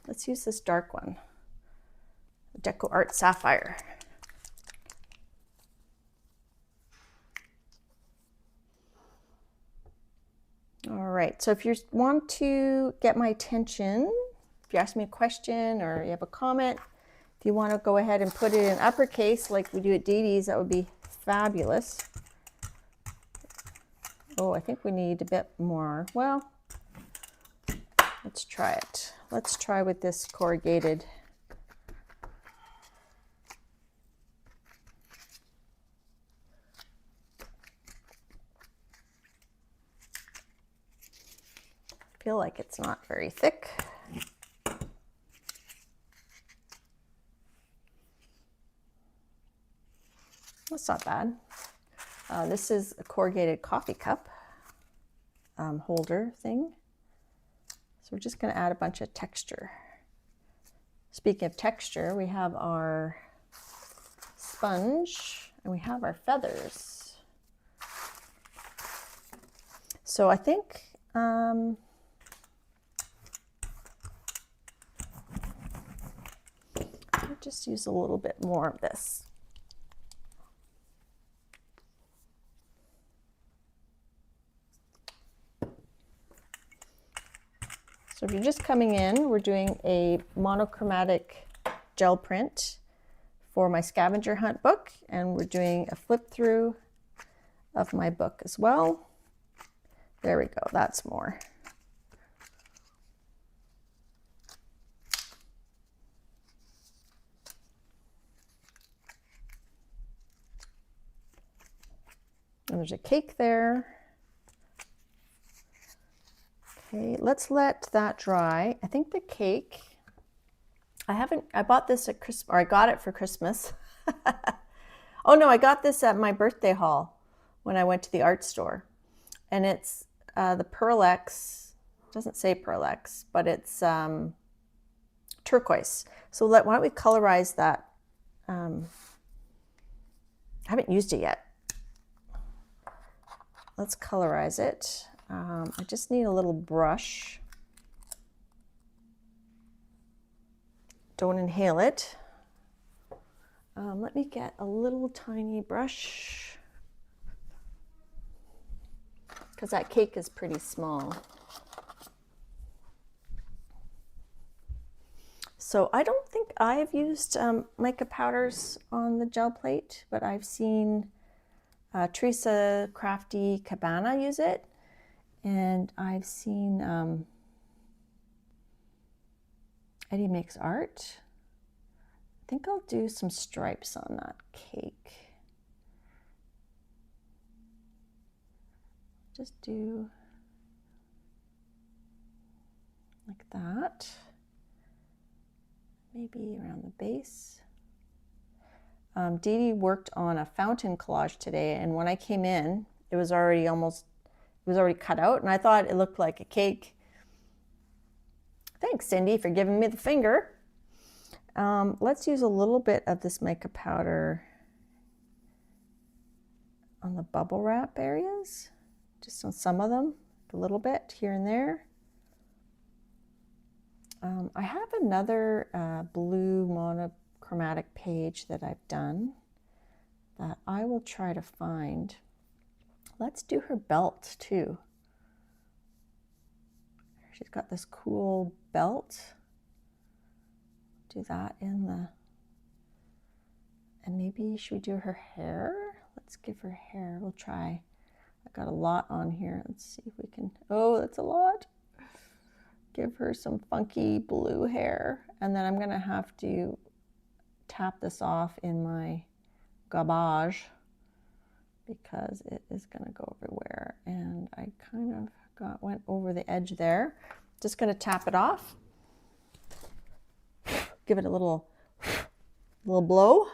Let's use this dark one, Deco Art Sapphire. All right, so if you want to get my attention, if you ask me a question or you have a comment, if you want to go ahead and put it in uppercase like we do at Dee Dee's, that would be fabulous. Oh, I think we need a bit more. Well, let's try it. Let's try with this corrugated. I feel like it's not very thick. That's not bad. This is a corrugated coffee cup holder thing. So we're just going to add a bunch of texture. Speaking of texture, we have our sponge and we have our feathers. So I think I'll just use a little bit more of this. So if you're just coming in, we're doing a monochromatic gel print for my Scavenger Hunt book, and we're doing a flip through of my book as well. There we go, that's more. And there's a cake there. Okay, let's let that dry. I think the cake, I bought this at Christmas, or I got it for Christmas. Oh no, I got this at my birthday haul when I went to the art store. And it's the Pearl X, doesn't say Pearl X, but it's turquoise. So why don't we colorize that? I haven't used it yet. Let's colorize it. I just need a little brush. Don't inhale it. Let me get a little tiny brush. because that cake is pretty small. So I don't think I've used mica powders on the gel plate, but I've seen Teresa Crafty Cabana use it, and I've seen Eddie Makes Art. I think I'll do some stripes on that cake. Just do like that. Maybe around the base. Dee Dee worked on a fountain collage today, and when I came in, it was already cut out, and I thought it looked like a cake. Thanks, Cindy, for giving me the finger. Let's use a little bit of this mica powder on the bubble wrap areas, just on some of them, a little bit here and there. I have another blue monochromatic page that I've done that I will try to find. Let's do her belt too. She's got this cool belt. Do that in the, and maybe should we do her hair? Let's give her hair, we'll try. I got a lot on here. Let's see if we can, oh, that's a lot. Give her some funky blue hair, and then I'm gonna have to tap this off in my garbage because it is gonna go everywhere, and I kind of went over the edge there. Just gonna tap it off, give it a little blow.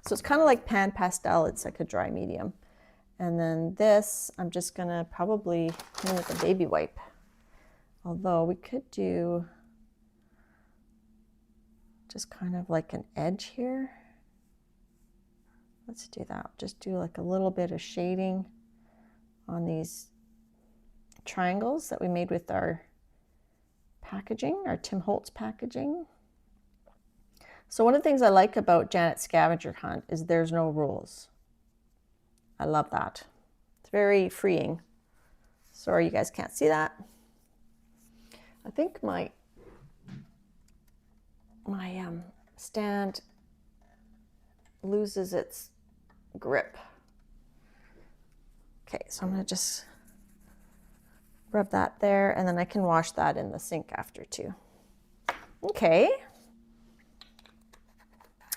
So it's kind of like pan pastel, it's like a dry medium. And then this, I'm just gonna probably clean with a baby wipe. Although we could do just kind of like an edge here. Let's do that. Just do like a little bit of shading on these triangles that we made with our packaging, our Tim Holtz packaging. So one of the things I like about Janet's Scavenger Hunt is there's no rules. I love that. It's very freeing. Sorry you guys can't see that. I think my stand loses its grip. Okay, so I'm gonna just rub that there, and then I can wash that in the sink after too. Okay.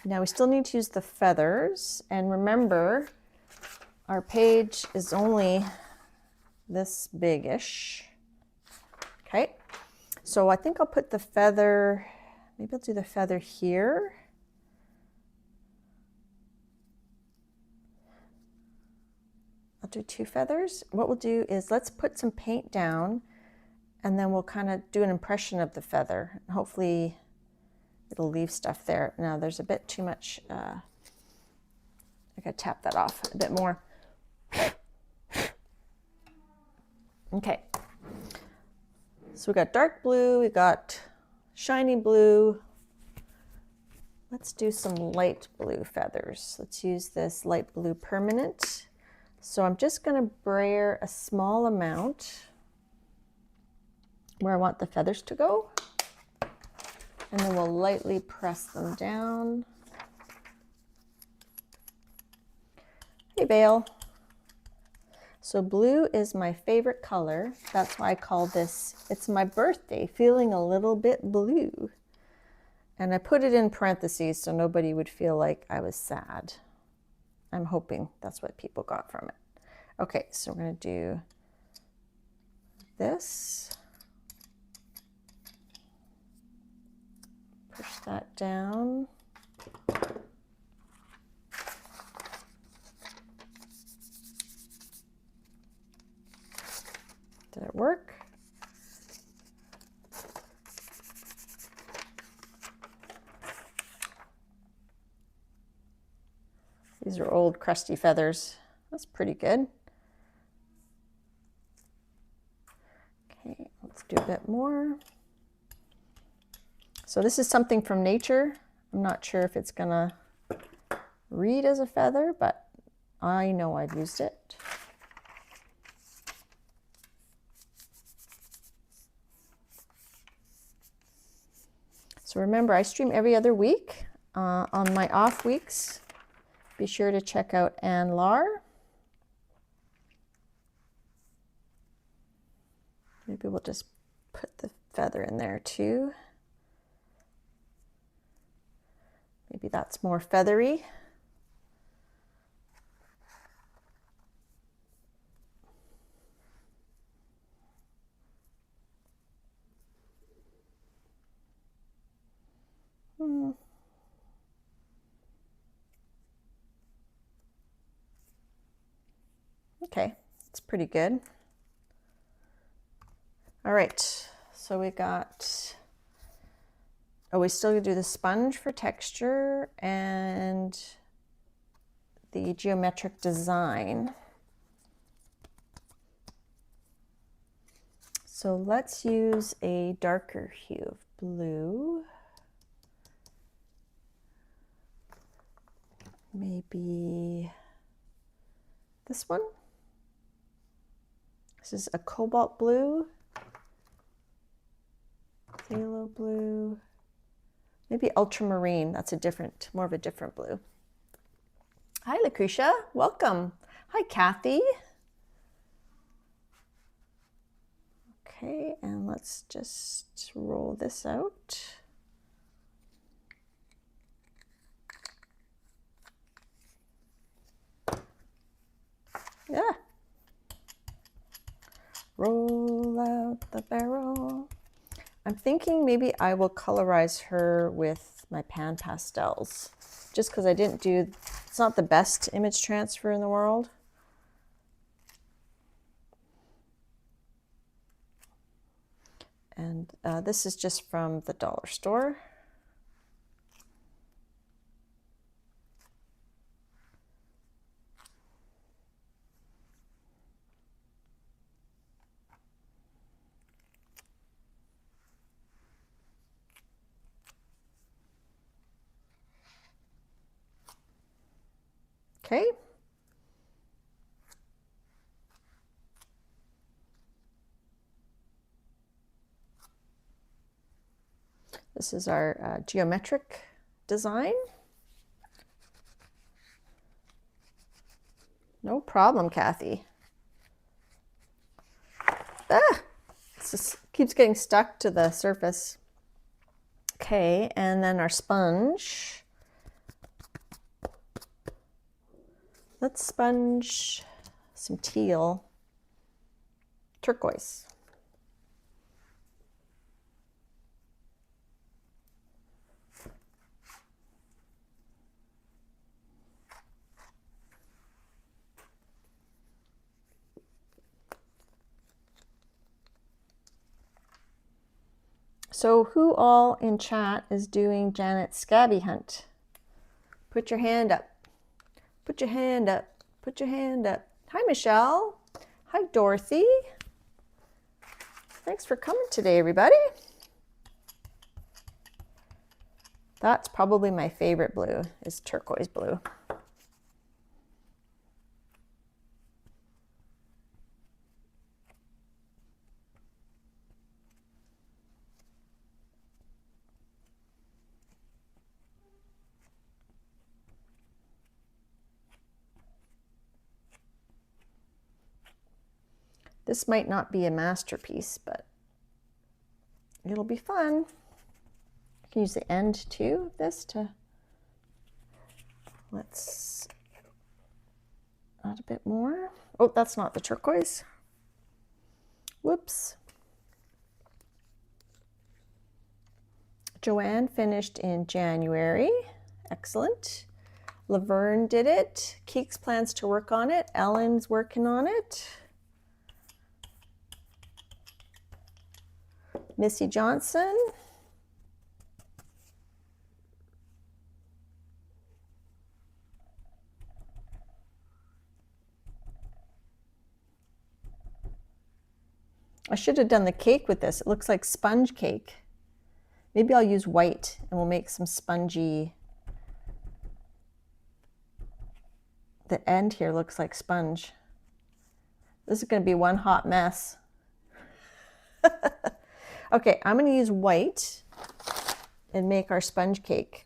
Now we still need to use the feathers, and remember, our page is only this big-ish. Okay. So I think I'll put the feather, maybe I'll do the feather here. I'll do 2 feathers. What we'll do is let's put some paint down, and then we'll kind of do an impression of the feather. Hopefully it'll leave stuff there. Now there's a bit too much, I gotta tap that off a bit more. Okay. So we got dark blue, we got shiny blue. Let's do some light blue feathers. Let's use this light blue permanent. So I'm just gonna brayer a small amount where I want the feathers to go. And then we'll lightly press them down. Hey, Bale. So blue is my favorite color. That's why I call this, it's my birthday, feeling a little bit blue. And I put it in parentheses so nobody would feel like I was sad. I'm hoping that's what people got from it. Okay, so we're gonna do this. Push that down. Did it work? These are old crusty feathers. That's pretty good. Okay, let's do a bit more. So this is something from nature. I'm not sure if it's gonna read as a feather, but I know I've used it. So remember, I stream every other week. On my off weeks, be sure to check out Anne Lar. Maybe we'll just put the feather in there too. Maybe that's more feathery. Okay, it's pretty good. All right, so we got, oh, we still do the sponge for texture and the geometric design. So let's use a darker hue of blue. Maybe this one. This is a cobalt blue, phthalo blue, maybe ultramarine. That's a different, more of a different blue. Hi, Lucretia. Welcome. Hi, Kathy. Okay, and let's just roll this out. Yeah. Roll out the barrel. I'm thinking maybe I will colorize her with my pan pastels, just because I didn't do, it's not the best image transfer in the world. And this is just from the dollar store. Okay. This is our geometric design. No problem, Kathy. Ah, it just keeps getting stuck to the surface. Okay, and then our sponge. Let's sponge some teal, turquoise. So who all in chat is doing Janet's Scavenger Hunt? Put your hand up. Put your hand up. Put your hand up. Hi, Michelle. Hi, Dorothy. Thanks for coming today, everybody. That's probably my favorite blue, is turquoise blue. This might not be a masterpiece, but it'll be fun. I can use the end too of this to, let's add a bit more. Oh, that's not the turquoise. Whoops. Joanne finished in January. Excellent. Laverne did it. Keeks plans to work on it. Ellen's working on it. Missy Johnson. I should have done the cake with this. It looks like sponge cake. Maybe I'll use white and we'll make some spongy. The end here looks like sponge. This is going to be one hot mess. Okay, I'm going to use white and make our sponge cake.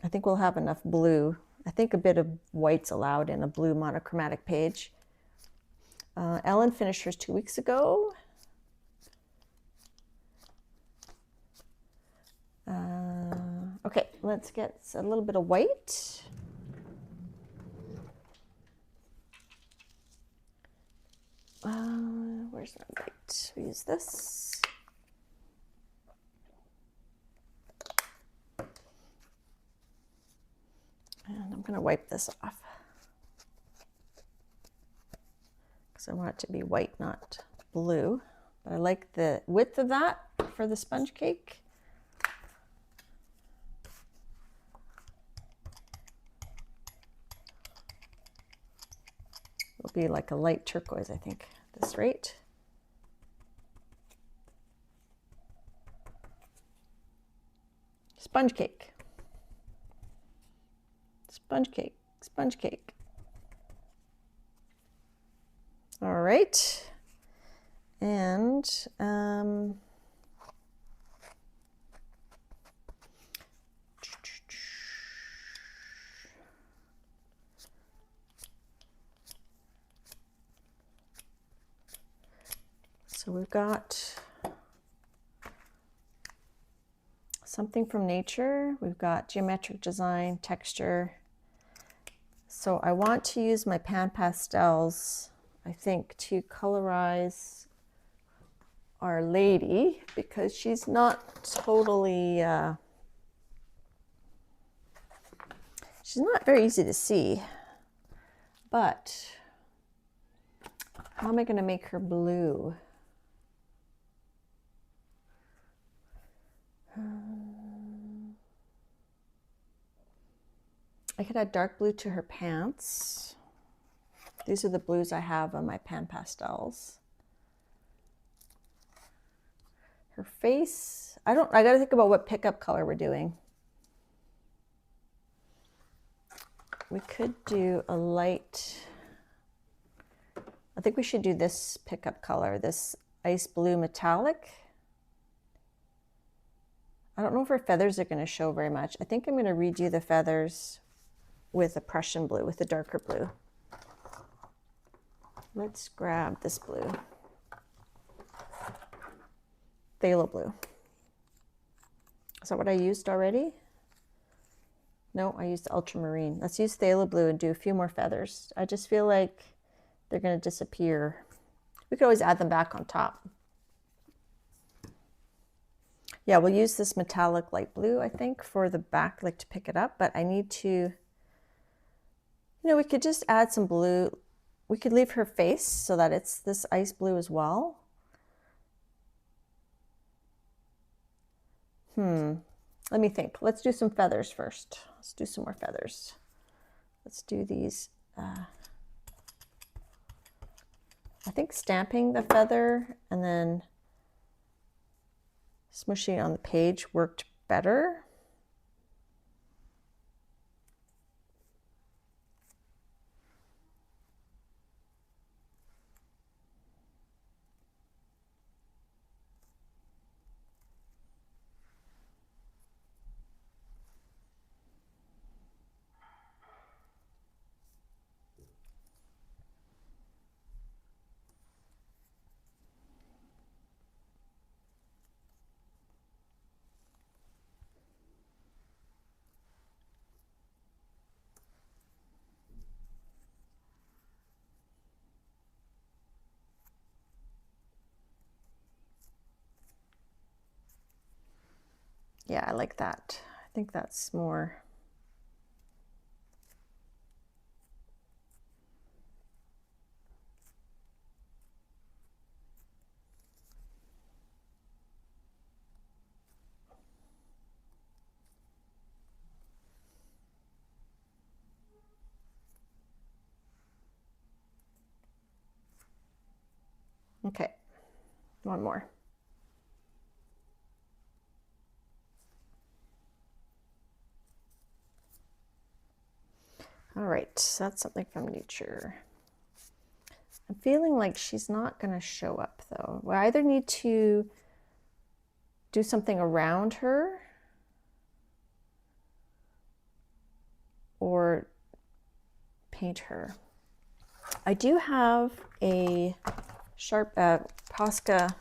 I think we'll have enough blue. I think a bit of white's allowed in a blue monochromatic page. Ellen finished hers 2 weeks ago. Okay, let's get a little bit of white. Where's my white? We use this. And I'm going to wipe this off because I want it to be white, not blue. But I like the width of that for the sponge cake. It'll be like a light turquoise, I think, at this rate. Sponge cake. Sponge cake, sponge cake. All right. And so we've got something from nature. We've got geometric design, texture. So I want to use my pan pastels, I think, to colorize Our Lady, because she's not totally, she's not very easy to see. But how am I going to make her blue? I could add dark blue to her pants. These are the blues I have on my pan pastels. Her face, I gotta think about what pickup color we're doing. We could do a light, I think we should do this pickup color, this ice blue metallic. I don't know if her feathers are gonna show very much. I think I'm gonna redo the feathers with a Prussian blue, with a darker blue. Let's grab this blue. Phthalo blue. Is that what I used already? No, I used ultramarine. Let's use phthalo blue and do a few more feathers. I just feel like they're going to disappear. We could always add them back on top. Yeah, we'll use this metallic light blue, I think, for the back, like to pick it up, but I need to, we could just add some blue. We could leave her face so that it's this ice blue as well. Let me think. Let's do some feathers first. Let's do some more feathers. Let's do these. I think stamping the feather and then smushing it on the page worked better. Yeah, I like that. I think that's more. Okay, one more. All right, so that's something from nature. I'm feeling like she's not going to show up though. We either need to do something around her or paint her. I do have a sharp Posca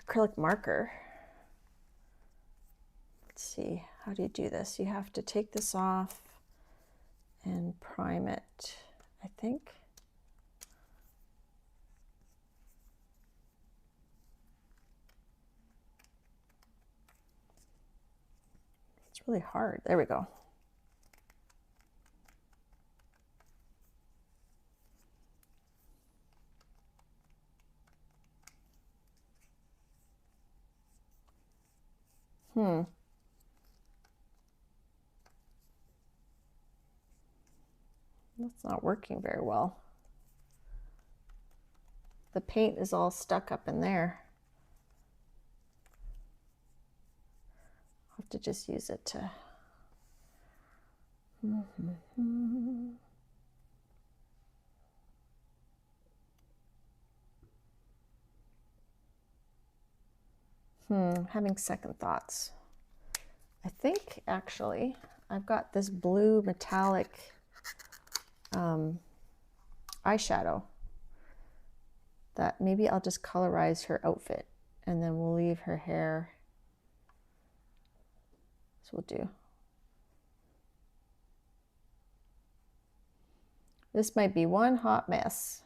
acrylic marker. Let's see, how do you do this? You have to take this off and prime it, I think. It's really hard. There we go. That's not working very well. The paint is all stuck up in there. I'll have to just use it to... Having second thoughts. I think actually I've got this blue metallic eyeshadow that maybe I'll just colorize her outfit and then we'll leave her hair. So we'll do. This might be one hot mess.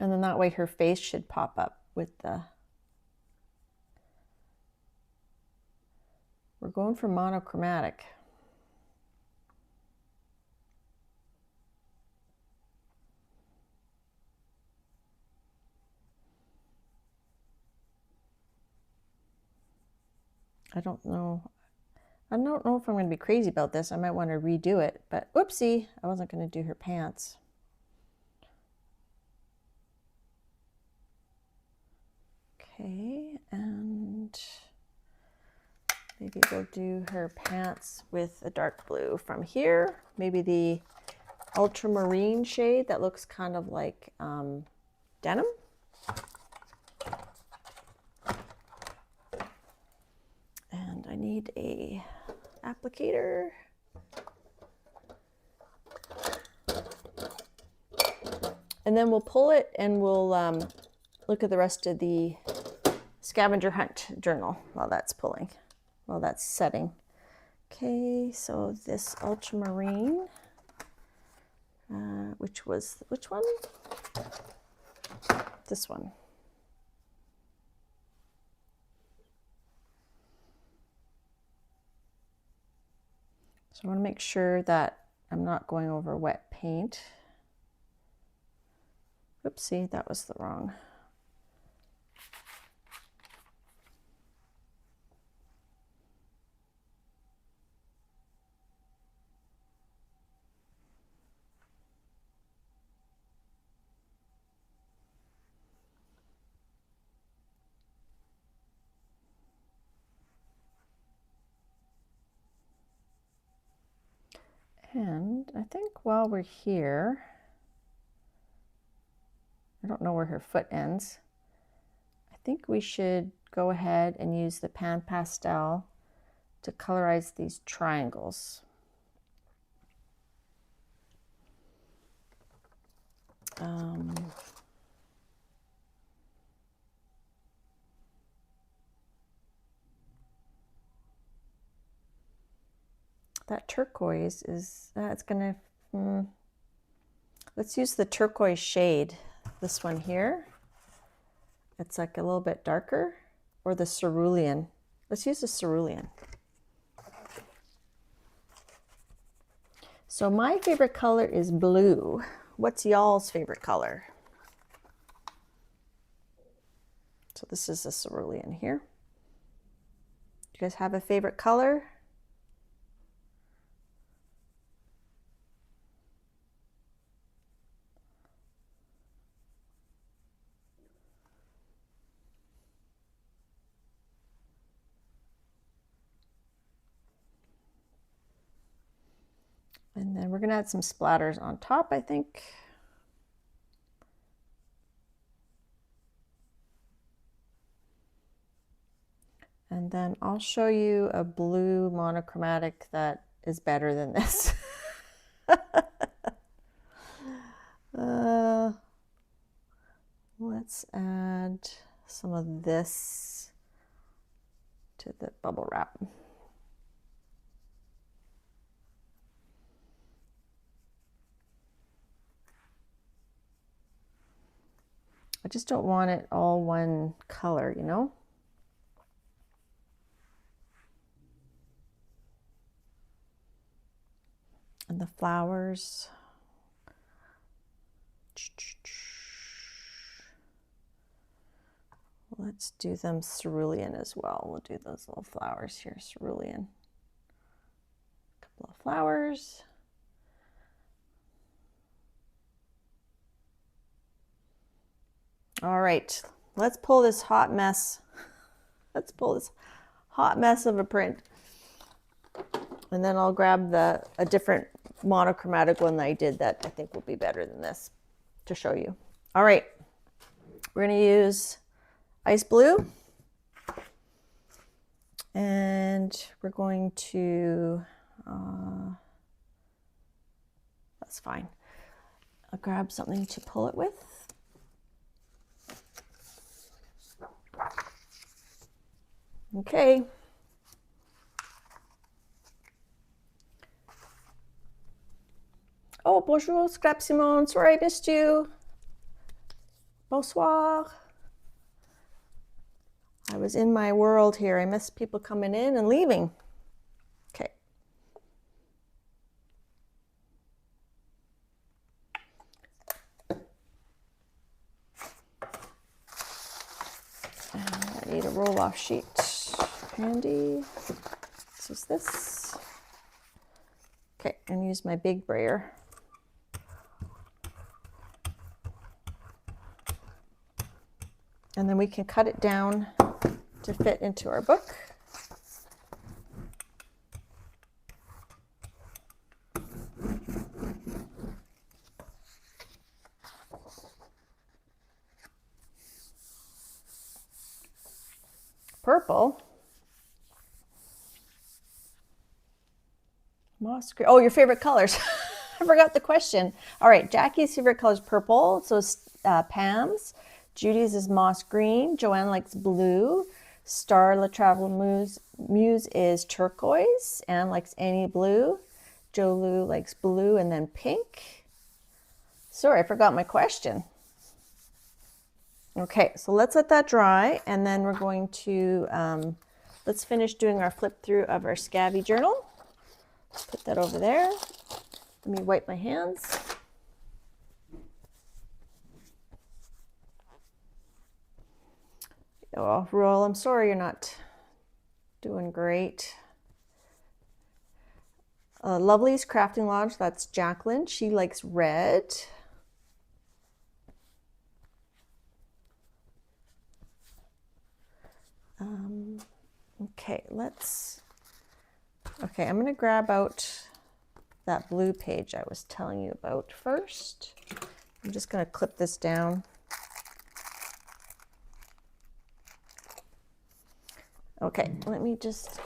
And then that way her face should pop up with the... We're going for monochromatic. I don't know if I'm going to be crazy about this. I might want to redo it, but whoopsie, I wasn't going to do her pants. Okay, and maybe we'll do her pants with a dark blue from here. Maybe the ultramarine shade that looks kind of like denim. And I need a applicator. And then we'll pull it and we'll look at the rest of the Scavenger Hunt journal while that's pulling, while that's setting. Okay, so this ultramarine, which one? This one. So I want to make sure that I'm not going over wet paint. Oopsie, that was the wrong. And I think while we're here, I don't know where her foot ends. I think we should go ahead and use the pan pastel to colorize these triangles. That turquoise is, it's gonna, let's use the turquoise shade. This one here, it's like a little bit darker, or the cerulean. Let's use the cerulean. So my favorite color is blue. What's y'all's favorite color? So this is the cerulean here. Do you guys have a favorite color? And then we're gonna add some splatters on top, I think. And then I'll show you a blue monochromatic that is better than this. Let's add some of this to the bubble wrap. I just don't want it all one color, you know? And the flowers. Let's do them cerulean as well. We'll do those little flowers here, cerulean. A couple of flowers. All right, let's pull this hot mess. Let's pull this hot mess of a print. And then I'll grab a different monochromatic one that I did that I think will be better than this to show you. All right, we're gonna use ice blue. And we're going to, that's fine. I'll grab something to pull it with. Okay. Oh, bonjour, Scrap Simone. Sorry I missed you. Bonsoir. I was in my world here. I missed people coming in and leaving. Okay. And I need a roll-off sheet. Handy. This is this. Okay, I'm gonna use my big brayer. And then we can cut it down to fit into our book. Purple. Moss green. Oh, your favorite colors. I forgot the question. All right, Jackie's favorite color is purple. So Pam's. Judy's is moss green. Joanne likes blue. Starla Travel Muse is turquoise. Anne likes any blue. Jolu likes blue and then pink. Sorry, I forgot my question. Okay, so let's let that dry, and then we're going to, let's finish doing our flip through of our Scavvy journal. Put that over there. Let me wipe my hands. Oh, Roll, I'm sorry you're not doing great. Lovely's Crafting Lodge, that's Jacqueline. She likes red. Okay, I'm gonna grab out that blue page I was telling you about first. I'm just gonna clip this down. Okay, let me just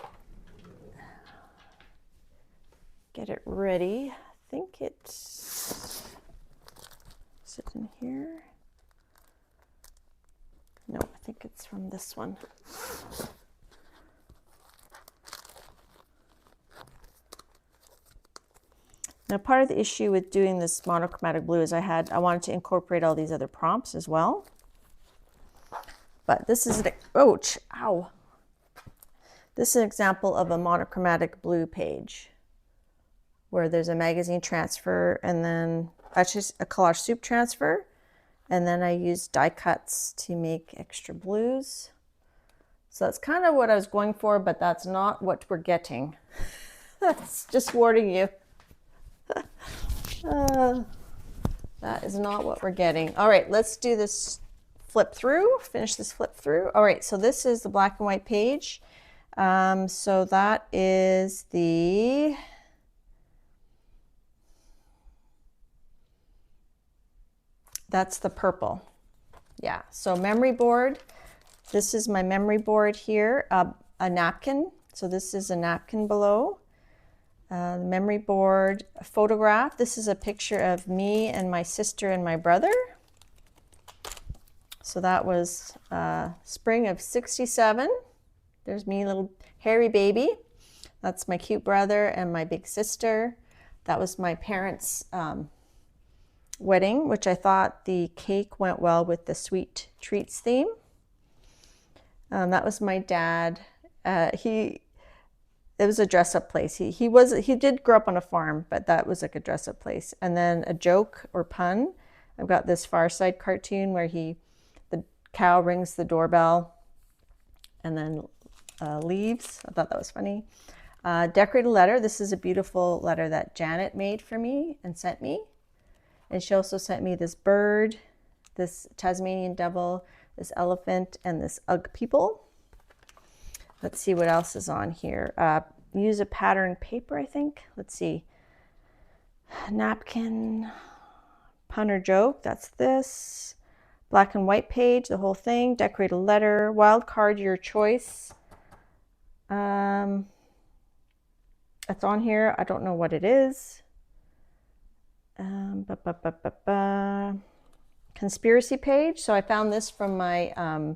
get it ready. I think it's, is it in here? No, I think it's from this one. Now, part of the issue with doing this monochromatic blue is I wanted to incorporate all these other prompts as well. But this is ow. This is an example of a monochromatic blue page where there's a magazine transfer and then actually a collage soup transfer. And then I used die cuts to make extra blues. So that's kind of what I was going for, but that's not what we're getting. That's just warning you. That is not what we're getting. All right, let's do this flip through, finish this flip through. All right, so this is the black and white page. So that is the That's the purple. Yeah, so memory board. This is my memory board here, a napkin. So this is a napkin below. The memory board, a photograph. This is a picture of me and my sister and my brother. So that was spring of '67. There's me, little hairy baby. That's my cute brother and my big sister. That was my parents' wedding, which I thought the cake went well with the sweet treats theme. That was my dad. It was a dress-up place. He did grow up on a farm, but that was like a dress-up place. And then a joke or pun. I've got this Far Side cartoon where the cow rings the doorbell and then leaves. I thought that was funny. Decorated letter. This is a beautiful letter that Janet made for me and sent me. And she also sent me this bird, this Tasmanian devil, this elephant, and this Ugg people. Let's see what else is on here. Use a pattern paper, I think. Let's see. Napkin, pun or joke. That's this. Black and white page, the whole thing. Decorated letter. Wild card, your choice. That's on here. I don't know what it is. Conspiracy page. So I found this from my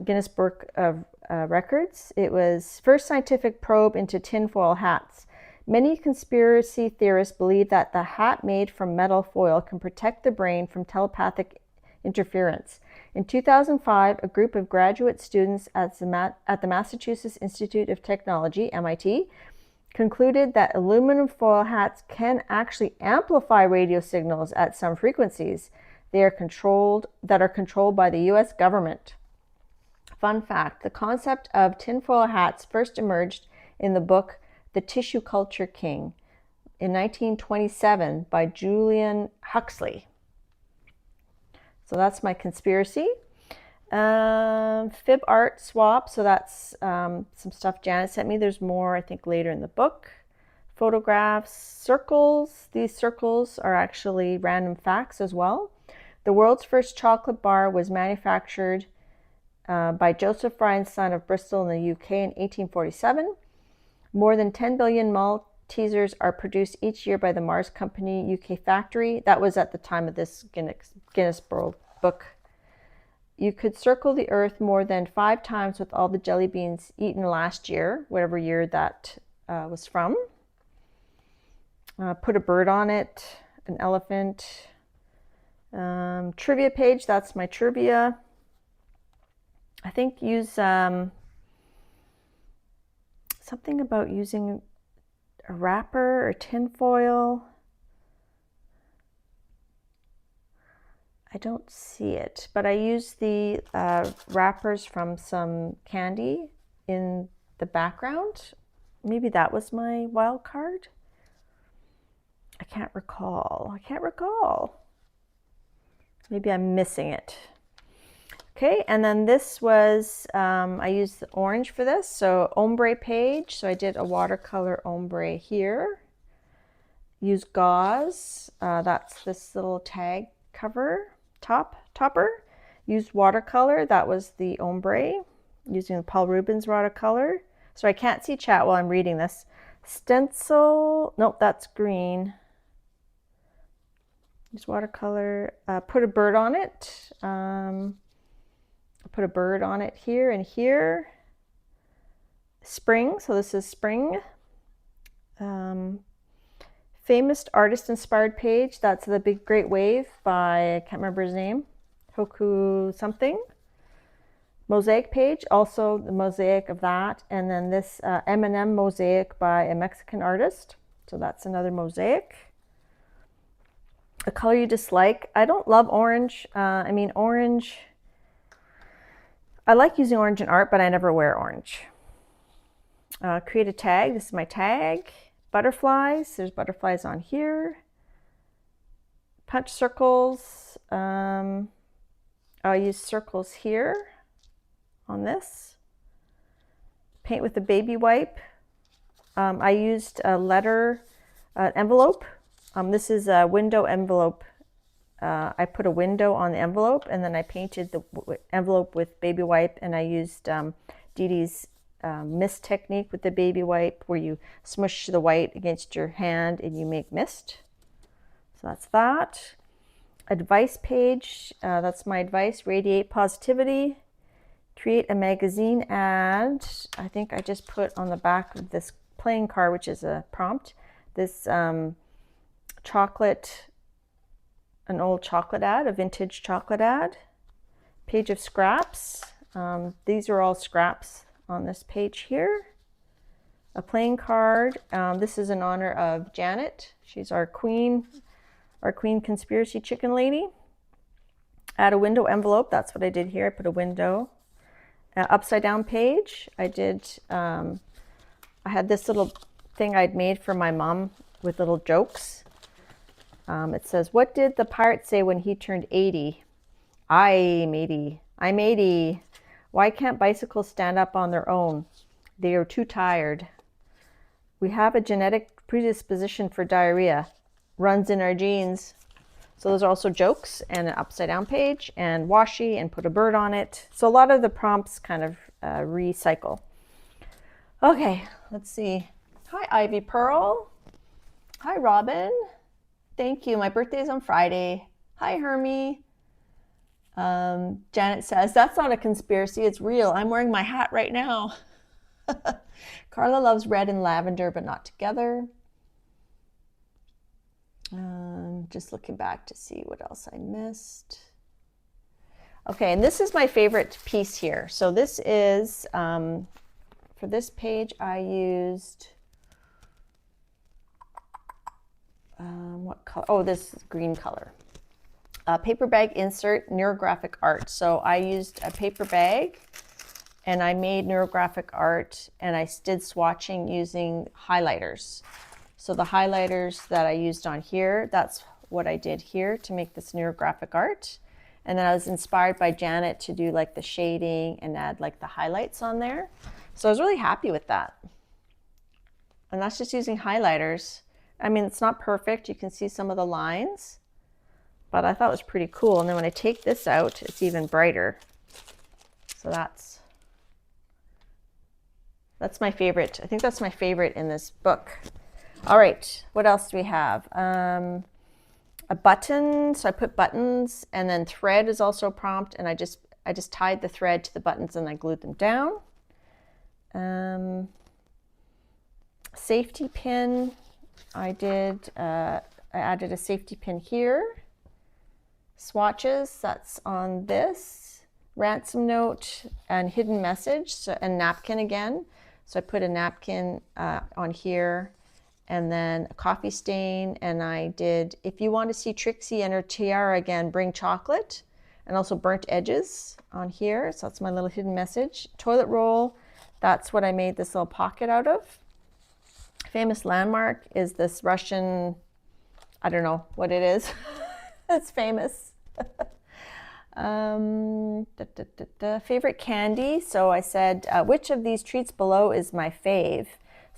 Guinness Book of Records. It was first scientific probe into tinfoil hats. Many conspiracy theorists believe that the hat made from metal foil can protect the brain from telepathic interference. In 2005, a group of graduate students at the Massachusetts Institute of Technology, MIT, concluded that aluminum foil hats can actually amplify radio signals at some frequencies that are controlled by the US government. Fun fact, the concept of tinfoil hats first emerged in the book The Tissue Culture King in 1927 by Julian Huxley. So that's my conspiracy. Fib art swap, so that's some stuff Janet sent me. There's more, I think, later in the book. Photographs, circles. These circles are actually random facts as well. The world's first chocolate bar was manufactured by Joseph Fry and Son of Bristol in the UK in 1847. More than 10 billion Maltesers are produced each year by the Mars Company UK factory. That was at the time of this Guinness World Book. You could circle the earth more than 5 times with all the jelly beans eaten last year, whatever year that was from. Put a bird on it, an elephant. Trivia page, that's my trivia. I think use something about using a wrapper or tinfoil. I don't see it, but I used the wrappers from some candy in the background. Maybe that was my wild card. I can't recall. Maybe I'm missing it. Okay, and then this was, I used the orange for this, so ombre page. So I did a watercolor ombre here. Use gauze, that's this little tag cover, topper. Used watercolor, that was the ombre, using the Paul Rubens watercolor. So I can't see chat while I'm reading this. Stencil, nope, that's green. Use watercolor, put a bird on it. Put a bird on it here and here. Spring, so this is spring. Famous artist inspired page, that's the Big Great Wave by, I can't remember his name, Hoku something. Mosaic page, also the mosaic of that. And then this M&M mosaic by a Mexican artist. So that's another mosaic. A color you dislike. I don't love orange. Orange, I like using orange in art, but I never wear orange. Create a tag. This is my tag. Butterflies. There's butterflies on here. Punch circles. I'll use circles here on this. Paint with a baby wipe. I used a letter envelope. This is a window envelope I put a window on the envelope, and then I painted the envelope with baby wipe, and I used Dee Dee's mist technique with the baby wipe, where you smush the white against your hand and you make mist. So that's that. Advice page, that's my advice: radiate positivity, create a magazine ad. I think I just put on the back of this playing card, which is a prompt, this chocolate, an old chocolate ad, a vintage chocolate ad. Page of scraps. These are all scraps on this page here. A playing card. This is in honor of Janet. She's our queen conspiracy chicken lady. Add a window envelope. That's what I did here. I put a window. Upside down page. I had this little thing I'd made for my mom with little jokes. It says, "What did the pirate say when he turned 80? I'm 80. I'm 80. Why can't bicycles stand up on their own? They are too tired. We have a genetic predisposition for diarrhea. Runs in our genes." So those are also jokes, and an upside down page, and washi, and put a bird on it. So a lot of the prompts kind of recycle. Okay, let's see. Hi, Ivy Pearl. Hi, Robin. Thank you. My birthday is on Friday. Hi, Hermie. Janet says, that's not a conspiracy. It's real. I'm wearing my hat right now. Carla loves red and lavender, but not together. Just looking back to see what else I missed. Okay, and this is my favorite piece here. So this is, for this page, I used, what color? Oh, this is green color. Paper bag insert, neurographic art. So I used a paper bag, and I made neurographic art, and I did swatching using highlighters. So the highlighters that I used on here, that's what I did here to make this neurographic art. And then I was inspired by Janet to do like the shading and add like the highlights on there. So I was really happy with that. And that's just using highlighters. I mean, it's not perfect. You can see some of the lines, but I thought it was pretty cool. And then when I take this out, it's even brighter. So that's my favorite. I think that's my favorite in this book. All right, what else do we have? A button, so I put buttons, and then thread is also a prompt, and I just tied the thread to the buttons and I glued them down. Safety pin, I added a safety pin here. Swatches, that's on this. Ransom note and hidden message, so, and napkin again. So I put a napkin on here. And then a coffee stain, and I did, if you want to see Trixie and her tiara again, bring chocolate, and also burnt edges on here. So that's my little hidden message. Toilet roll, that's what I made this little pocket out of. Famous landmark is this Russian, I don't know what it is. It's famous. Favorite candy, so I said, which of these treats below is my fave?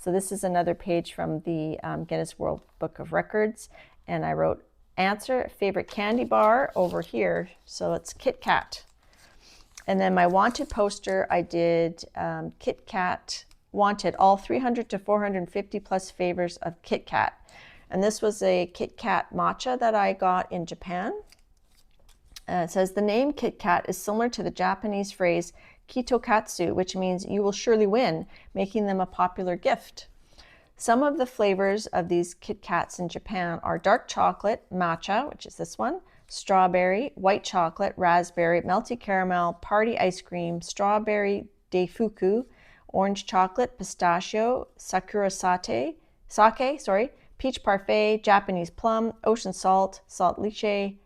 So this is another page from the Guinness World Book of Records, and I wrote answer favorite candy bar over here. So it's Kit Kat. And then my wanted poster, I did Kit Kat wanted, all 300 to 450 plus favors of Kit Kat. And this was a Kit Kat matcha that I got in Japan. It says the name Kit Kat is similar to the Japanese phrase Kitokatsu, which means you will surely win, making them a popular gift. Some of the flavors of these Kit Kats in Japan are dark chocolate, matcha, which is this one, strawberry, white chocolate, raspberry, melty caramel, party ice cream, strawberry daifuku, orange chocolate, pistachio, sakura sake, peach parfait, Japanese plum, ocean salt, salt lychee,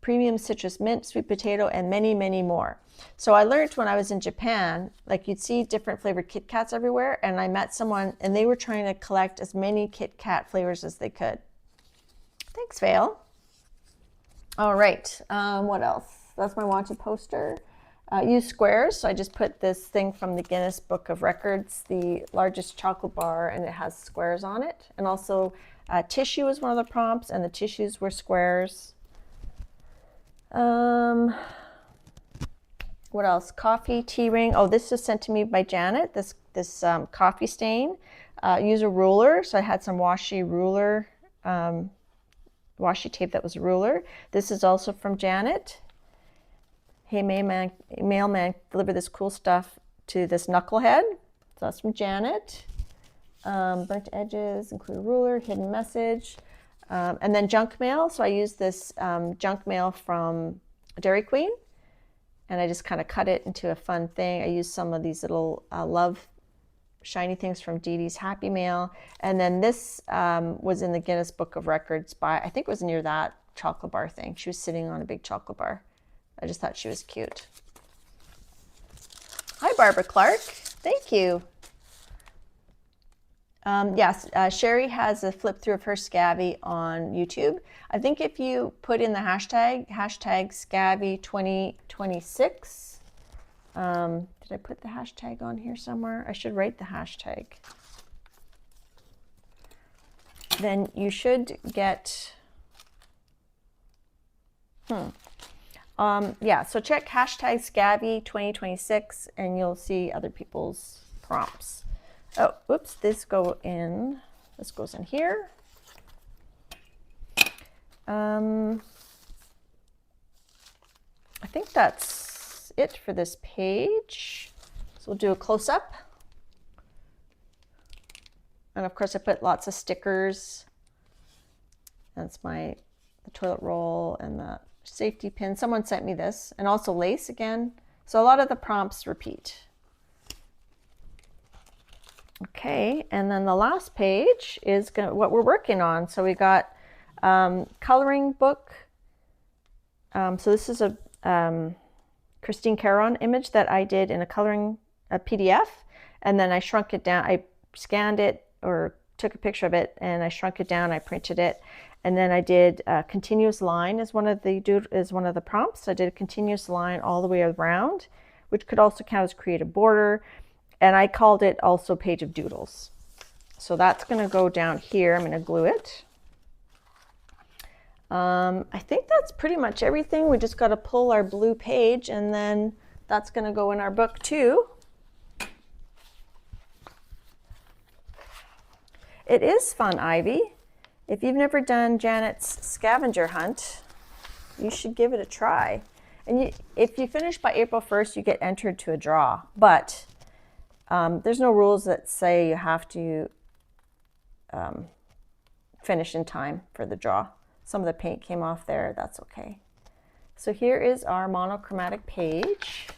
premium citrus mint, sweet potato, and many, many more. So I learned when I was in Japan, like you'd see different flavored Kit Kats everywhere, and I met someone and they were trying to collect as many Kit Kat flavors as they could. Thanks, Vale. All right, what else? That's my wanted poster. Use squares, so I just put this thing from the Guinness Book of Records, the largest chocolate bar, and it has squares on it. And also tissue is one of the prompts, and the tissues were squares. What else? Coffee tea ring. Oh, this was sent to me by Janet. This coffee stain. Use a ruler. So I had some washi ruler, washi tape that was a ruler. This is also from Janet. Hey, mailman, deliver this cool stuff to this knucklehead. So that's from Janet. Burnt edges, include a ruler, hidden message. And then junk mail. So I used this junk mail from Dairy Queen. And I just kind of cut it into a fun thing. I used some of these little love shiny things from Dee Dee's Happy Mail. And then this was in the Guinness Book of Records by, I think it was near that chocolate bar thing. She was sitting on a big chocolate bar. I just thought she was cute. Hi, Barbara Clark. Thank you. Yes, Sherry has a flip through of her Scavvy on YouTube. I think if you put in the hashtag Scavvy 2026, did I put the hashtag on here somewhere? I should write the hashtag. Then you should get, yeah, so check hashtag Scavvy 2026 and you'll see other people's prompts. Oh, whoops, this goes in here. I think that's it for this page. So we'll do a close-up. And of course I put lots of stickers. That's the toilet roll and the safety pin. Someone sent me this, and also lace again. So a lot of the prompts repeat. Okay, and then the last page is what we're working on. So we got coloring book. So this is a Christine Caron image that I did in a PDF, and then I shrunk it down. I scanned it or took a picture of it, and I shrunk it down. I printed it, and then I did a continuous line as one of the prompts. So I did a continuous line all the way around, which could also count as create a border. And I called it also Page of Doodles. So that's going to go down here. I'm going to glue it. I think that's pretty much everything. We just got to pull our blue page, and then that's going to go in our book too. It is fun, Ivy. If you've never done Janet's Scavenger Hunt, you should give it a try. And if you finish by April 1st, you get entered to a draw. But there's no rules that say you have to finish in time for the draw. Some of the paint came off there, that's okay. So here is our monochromatic page.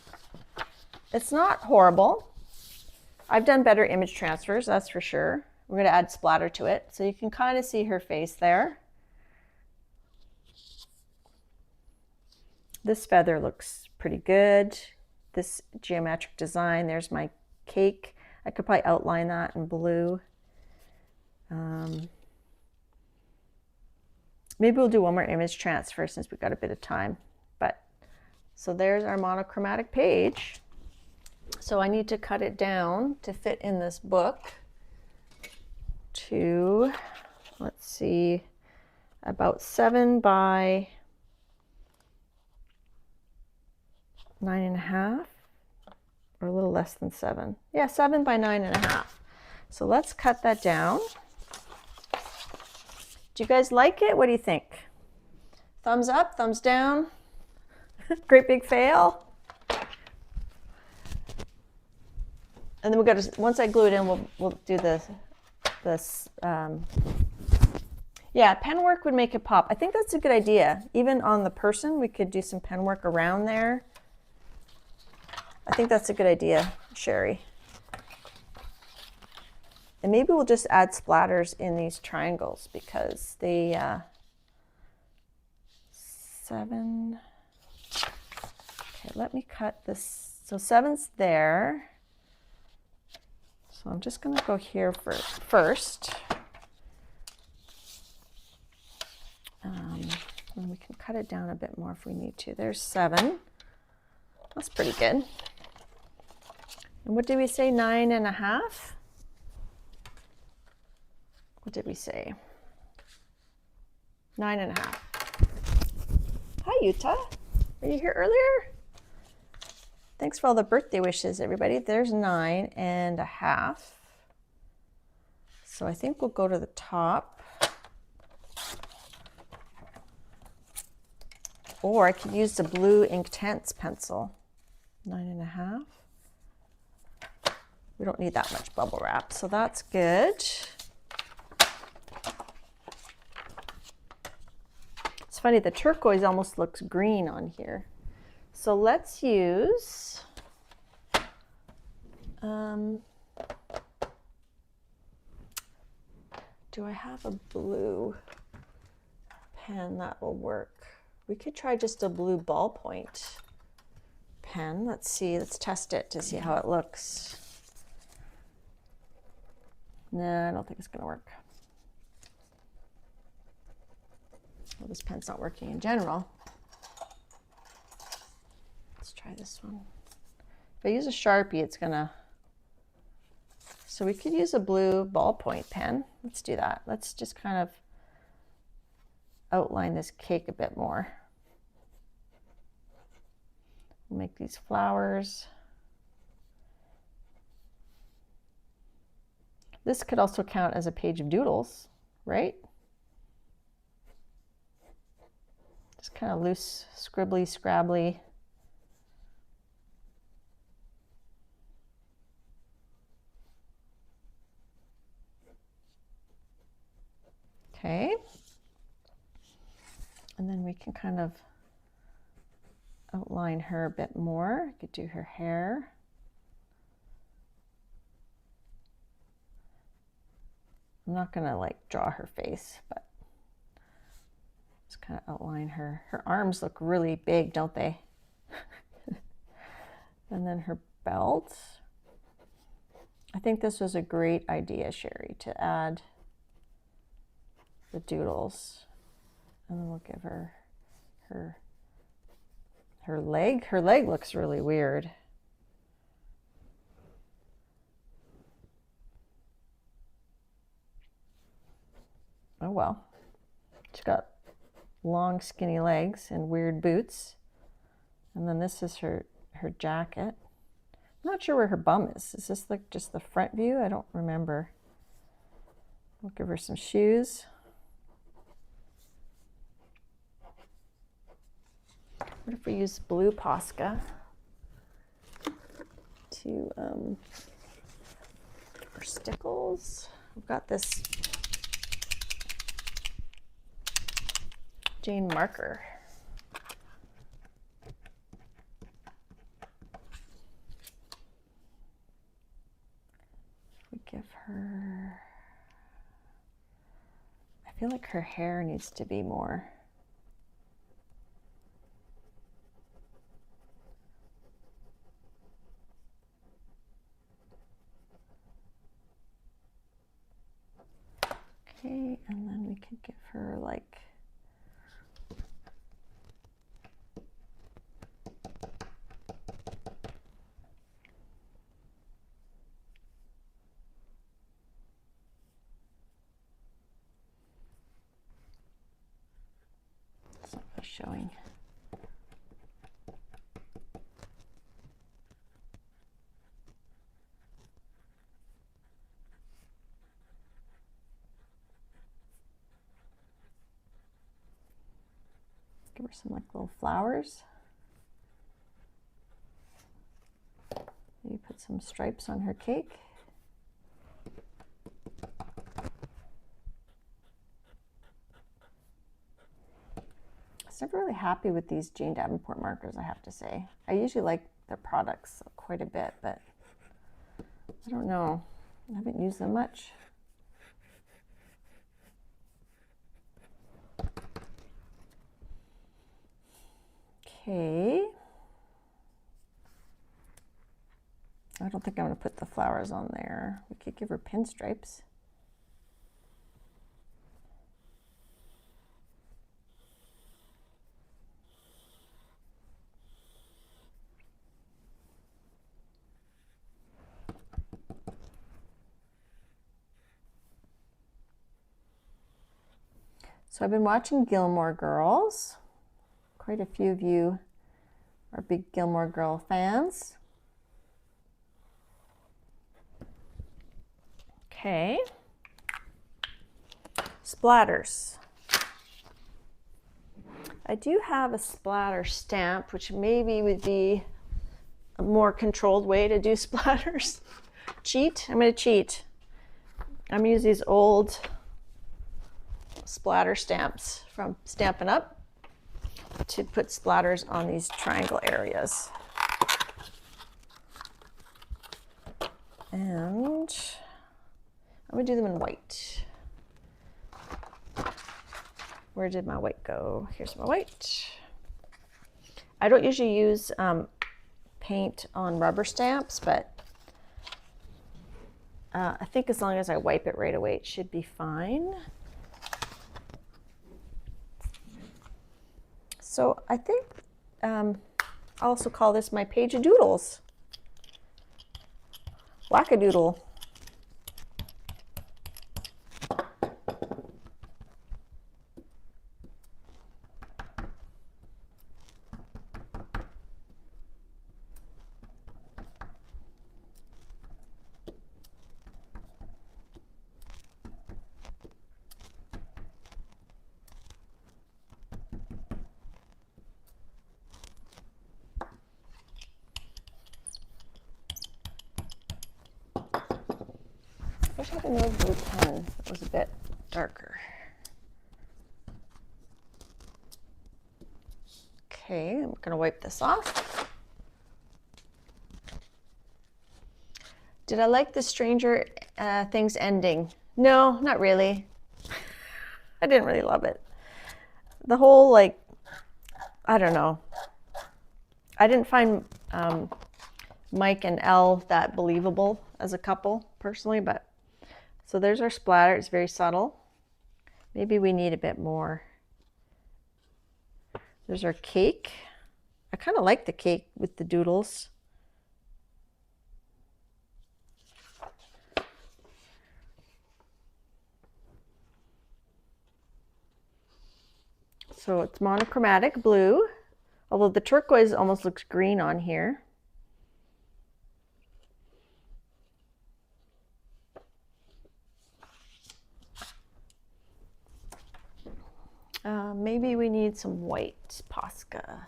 It's not horrible. I've done better image transfers, that's for sure. We're going to add splatter to it, so you can kind of see her face there. This feather looks pretty good. This geometric design, there's my cake. I could probably outline that in blue. Maybe we'll do one more image transfer since we've got a bit of time. So there's our monochromatic page. So I need to cut it down to fit in this book to, let's see, about 7 by 9.5. Or a little less than 7. Yeah, 7 by 9.5. So let's cut that down. Do you guys like it? What do you think? Thumbs up, thumbs down? Great big fail? And then we got to, once I glue it in, we'll do this. Yeah, pen work would make it pop. I think that's a good idea. Even on the person, we could do some pen work around there. I think that's a good idea, Sherry. And maybe we'll just add splatters in these triangles because they, 7, okay, let me cut this. So 7's there. So I'm just going to go here first. And we can cut it down a bit more if we need to. There's 7. That's pretty good. And what did we say, 9.5? What did we say? 9.5. Hi, Utah. Were you here earlier? Thanks for all the birthday wishes, everybody. There's 9.5. So I think we'll go to the top. Or I could use the blue Inktense pencil. 9.5. We don't need that much bubble wrap, so that's good. It's funny, the turquoise almost looks green on here. So let's use, do I have a blue pen that will work? We could try just a blue ballpoint pen. Let's see, let's test it to see how it looks. No, I don't think it's gonna work. Well, this pen's not working in general. Let's try this one. If I use a Sharpie, it's gonna, so we could use a blue ballpoint pen. Let's do that. Let's just kind of outline this cake a bit more. We'll make these flowers. This could also count as a page of doodles, right? Just kind of loose, scribbly, scrabbly. Okay. And then we can kind of outline her a bit more. I could do her hair. I'm not gonna like draw her face, but just kind of outline her. Her arms look really big, don't they? And then her belt. I think this was a great idea, Sherry, to add the doodles. And then we'll give her her leg. Her leg looks really weird. Oh well. She's got long skinny legs and weird boots. And then this is her jacket. I'm not sure where her bum is. Is this like just the front view? I don't remember. We'll give her some shoes. What if we use blue Posca to for stickles? We've got this Jane marker. We give her, I feel like her hair needs to be more okay, and then we could give her like showing. Give her some like little flowers. Maybe put some stripes on her cake. I was never really happy with these Jane Davenport markers, I have to say. I usually like their products quite a bit, but I don't know. I haven't used them much. Okay. I don't think I'm going to put the flowers on there. We could give her pinstripes. So I've been watching Gilmore Girls. Quite a few of you our big Gilmore Girl fans. Okay. Splatters. I do have a splatter stamp, which maybe would be a more controlled way to do splatters. Cheat? I'm going to cheat. I'm going to use these old splatter stamps from Stampin' Up! To put splatters on these triangle areas. And I'm going to do them in white. Where did my white go? Here's my white. I don't usually use paint on rubber stamps, but I think as long as I wipe it right away, it should be fine. So I think I'll also call this my page of doodles. Wackadoodle. I wish I had another blue pen that was a bit darker. Okay, I'm going to wipe this off. Did I like the Stranger Things ending? No, not really. I didn't really love it. The whole, like, I don't know. I didn't find Mike and Elle that believable as a couple, personally, but so there's our splatter. It's very subtle. Maybe we need a bit more. There's our cake. I kind of like the cake with the doodles. So it's monochromatic blue, although the turquoise almost looks green on here. Maybe we need some white Posca.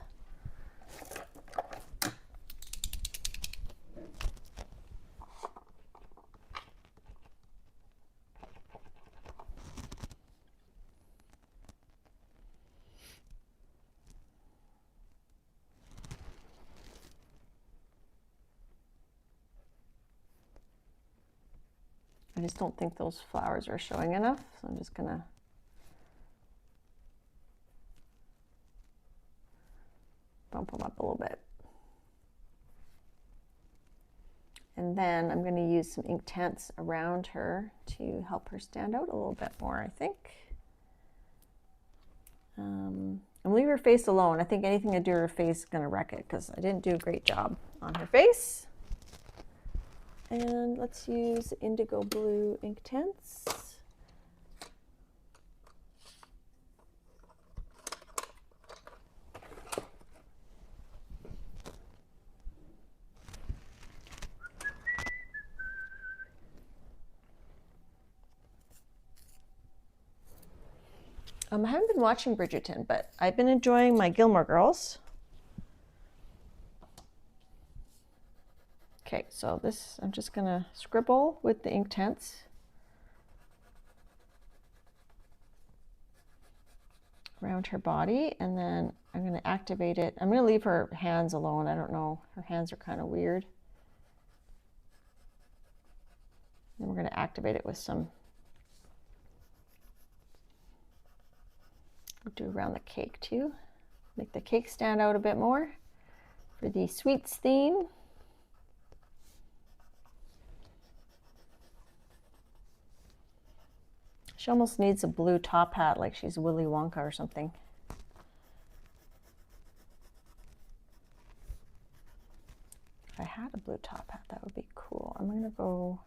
I just don't think those flowers are showing enough, so I'm just gonna bump them up a little bit. And then I'm going to use some Inktense around her to help her stand out a little bit more, I think. And leave her face alone. I think anything I do to her face is going to wreck it because I didn't do a great job on her face. And let's use indigo blue Inktense. I haven't been watching Bridgerton, but I've been enjoying my Gilmore Girls. Okay, so this, I'm just gonna scribble with the Inktense. Around her body, and then I'm gonna activate it. I'm gonna leave her hands alone. I don't know, her hands are kind of weird. Then we're gonna activate it with some, we'll do around the cake too. Make the cake stand out a bit more for the sweets theme. She almost needs a blue top hat like she's Willy Wonka or something. If I had a blue top hat, that would be cool. I'm gonna go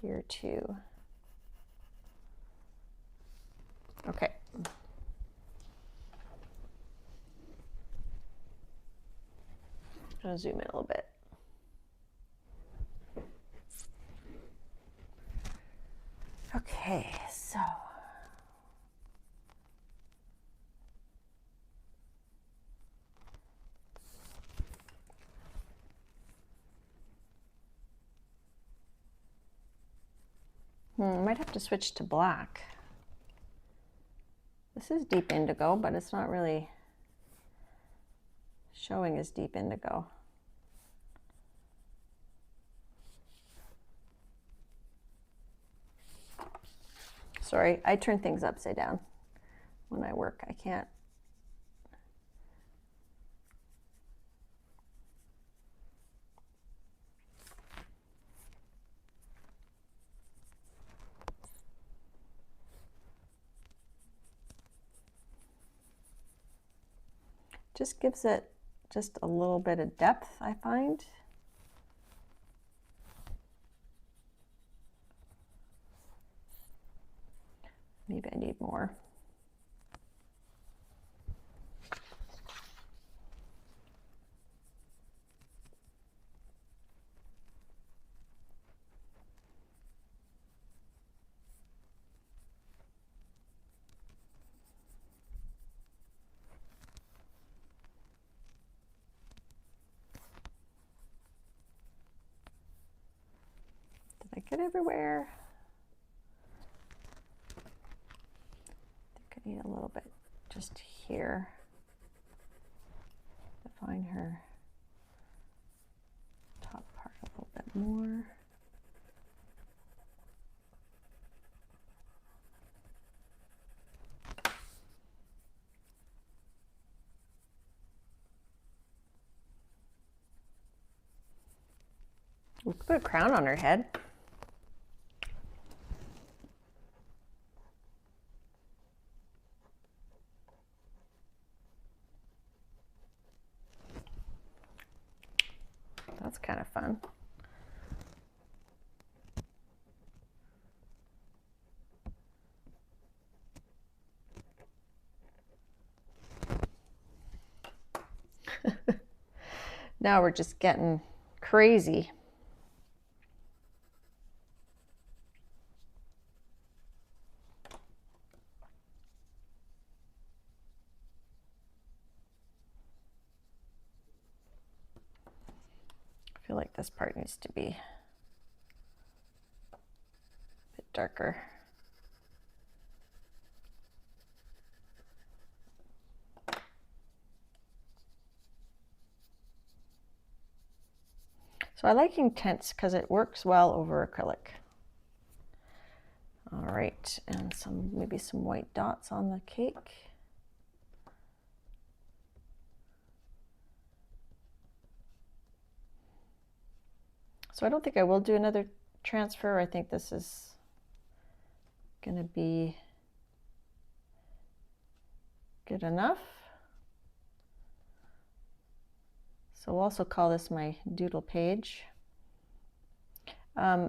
here too. Okay. going to zoom in a little bit. Okay, so might have to switch to black. This is deep indigo, but it's not really showing as deep indigo. Sorry, I turn things upside down when I work. I can't. Just gives it just a little bit of depth, I find. Maybe I need more. Did I get everywhere? I need a little bit just here. Define her top part a little bit more. We could put a crown on her head. That's kind of fun. Now we're just getting crazy. I feel like this part needs to be a bit darker. So I like Intense because it works well over acrylic. All right, and maybe some white dots on the cake. So I don't think I will do another transfer. I think this is going to be good enough. So we'll also call this my doodle page. I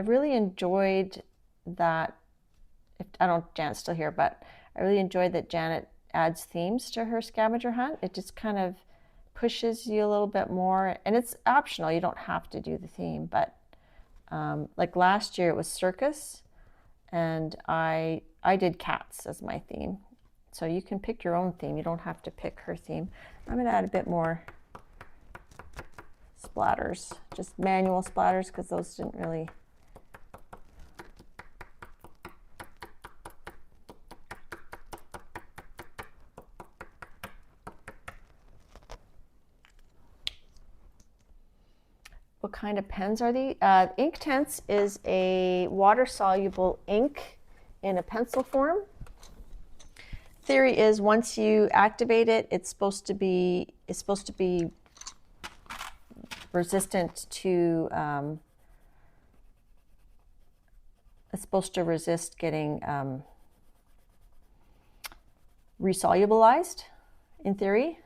really enjoyed that, I don't know if Janet's still here, but I really enjoyed that Janet adds themes to her scavenger hunt. It just kind of pushes you a little bit more, and it's optional. You don't have to do the theme, but like last year it was circus, and I did cats as my theme. So you can pick your own theme. You don't have to pick her theme. I'm going to add a bit more splatters, just manual splatters, because those didn't really. What kind of pens are these? Inktense is a water-soluble ink in a pencil form. Theory is once you activate it, it's supposed to be resistant to. It's supposed to resist getting resolubilized, in theory.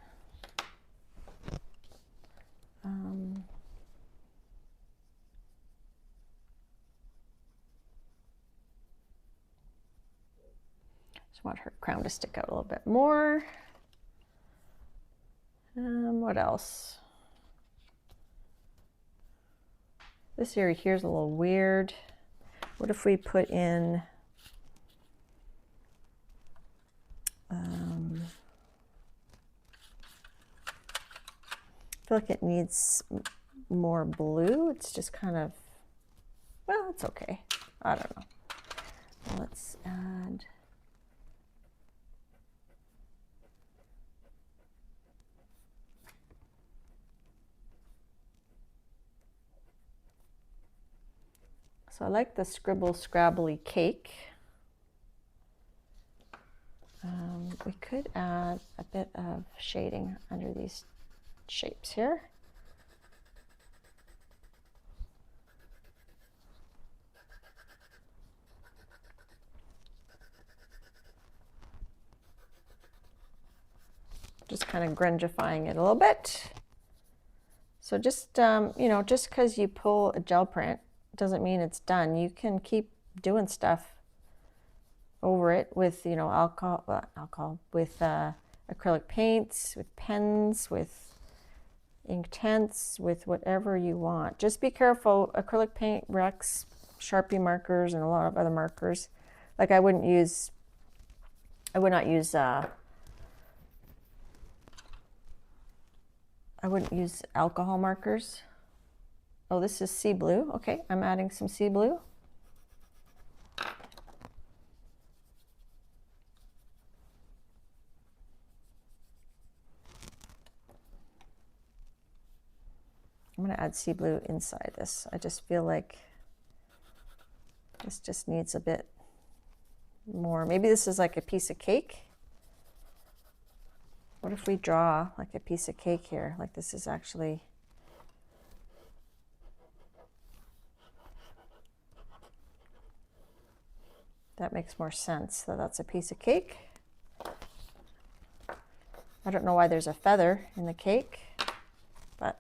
Just want her crown to stick out a little bit more. What else? This area here is a little weird. What if we put in I feel like it needs more blue. It's just kind of, well, it's okay. I don't know. Let's add. So I like the scribble scrabbly cake. We could add a bit of shading under these shapes here. Just kind of grungifying it a little bit. So just, you know, just because you pull a gel print doesn't mean it's done. You can keep doing stuff over it with, you know, with acrylic paints, with pens, with Inktense, with whatever you want. Just be careful. Acrylic paint wrecks Sharpie markers and a lot of other markers. Like I would not use alcohol markers. Oh, this is sea blue. Okay, I'm adding some sea blue. I'm going to add sea blue inside this. I just feel like this just needs a bit more. Maybe this is like a piece of cake. What if we draw like a piece of cake here? Like this is actually, that makes more sense. So that's a piece of cake. I don't know why there's a feather in the cake, but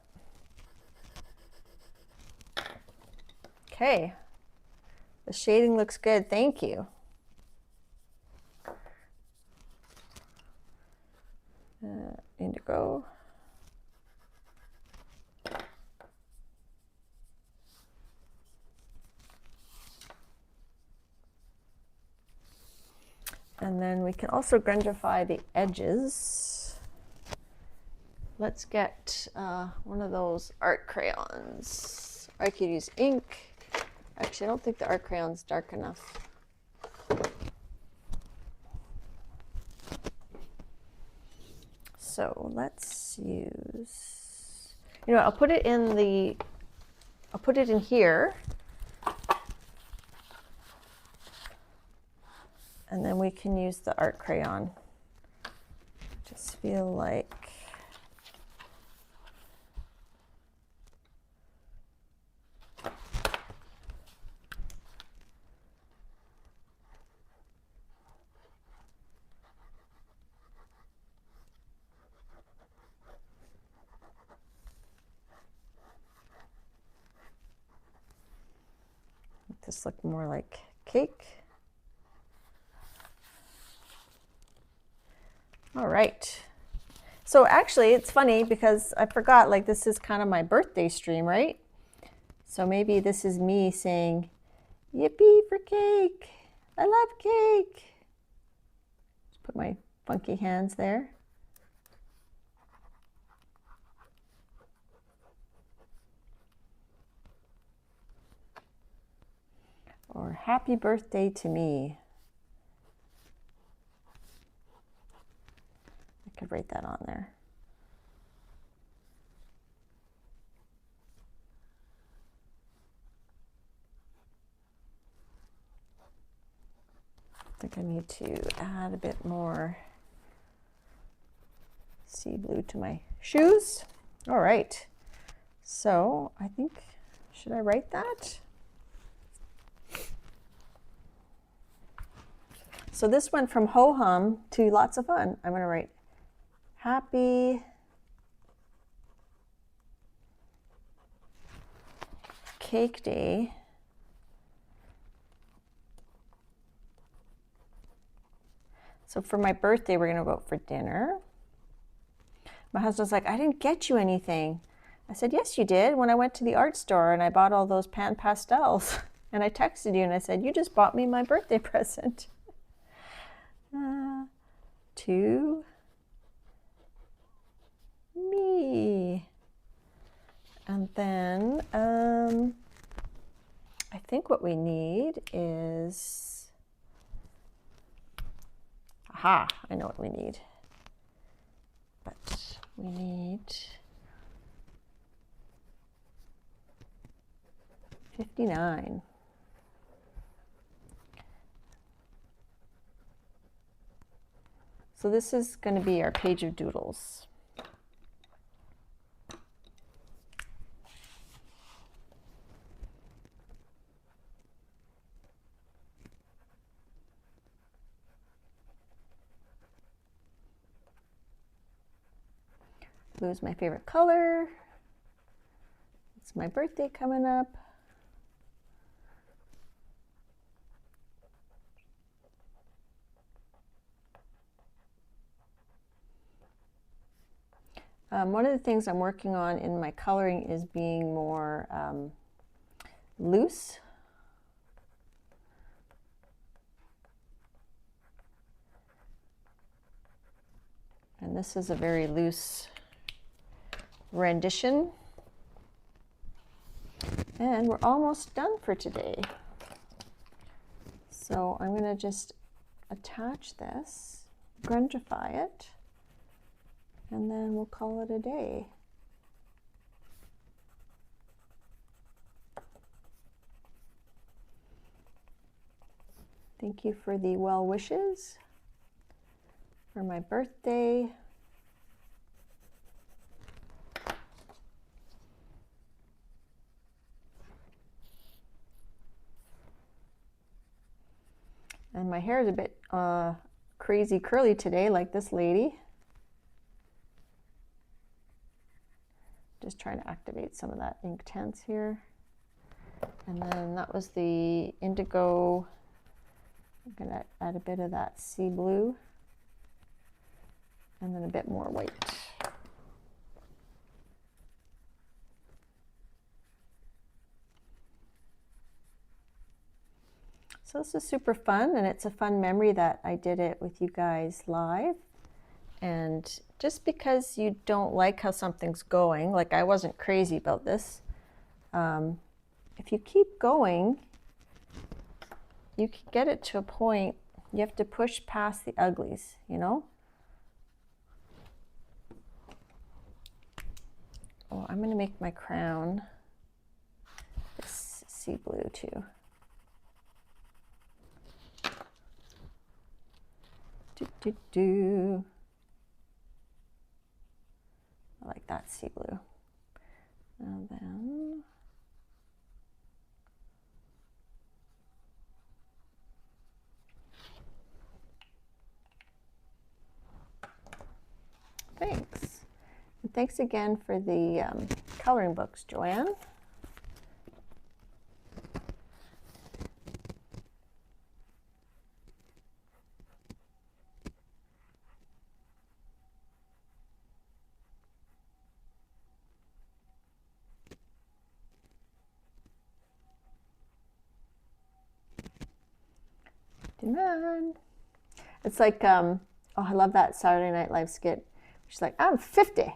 okay. The shading looks good. Thank you. Indigo. And then we can also grungify the edges. Let's get one of those art crayons. I could use ink. Actually, I don't think the art crayon's dark enough. So let's use, you know, I'll put it in here. And then we can use the art crayon. Just feel like make this look more like cake. All right. So actually, it's funny because I forgot, like, this is kind of my birthday stream, right? So maybe this is me saying, yippee for cake. I love cake. Just put my funky hands there. Or happy birthday to me. I could write that on there. I think I need to add a bit more sea blue to my shoes. All right. So I think, should I write that? So this went from ho-hum to lots of fun. I'm going to write happy cake day. So for my birthday, we're going to go out for dinner. My husband's like, I didn't get you anything. I said, yes, you did, when I went to the art store and I bought all those pan pastels. And I texted you and I said, you just bought me my birthday present. To me. And then I think what we need is, aha, I know what we need. But we need 59. So this is going to be our page of doodles. Blue is my favorite color. It's my birthday coming up. One of the things I'm working on in my coloring is being more loose. And this is a very loose rendition. And we're almost done for today. So I'm going to just attach this, grungify it, and then we'll call it a day. Thank you for the well wishes for my birthday. And my hair is a bit crazy curly today, like this lady. Just trying to activate some of that Inktense here. And then that was the indigo. I'm going to add a bit of that sea blue. And then a bit more white. So this is super fun, and it's a fun memory that I did it with you guys live. And just because you don't like how something's going, like I wasn't crazy about this, if you keep going, you can get it to a point, you have to push past the uglies, you know? Oh, I'm going to make my crown this sea blue too. I like that sea blue. And then thanks. And thanks again for the coloring books, Joanne. Demand. It's like, oh, I love that Saturday Night Live skit. She's like, I'm 50. And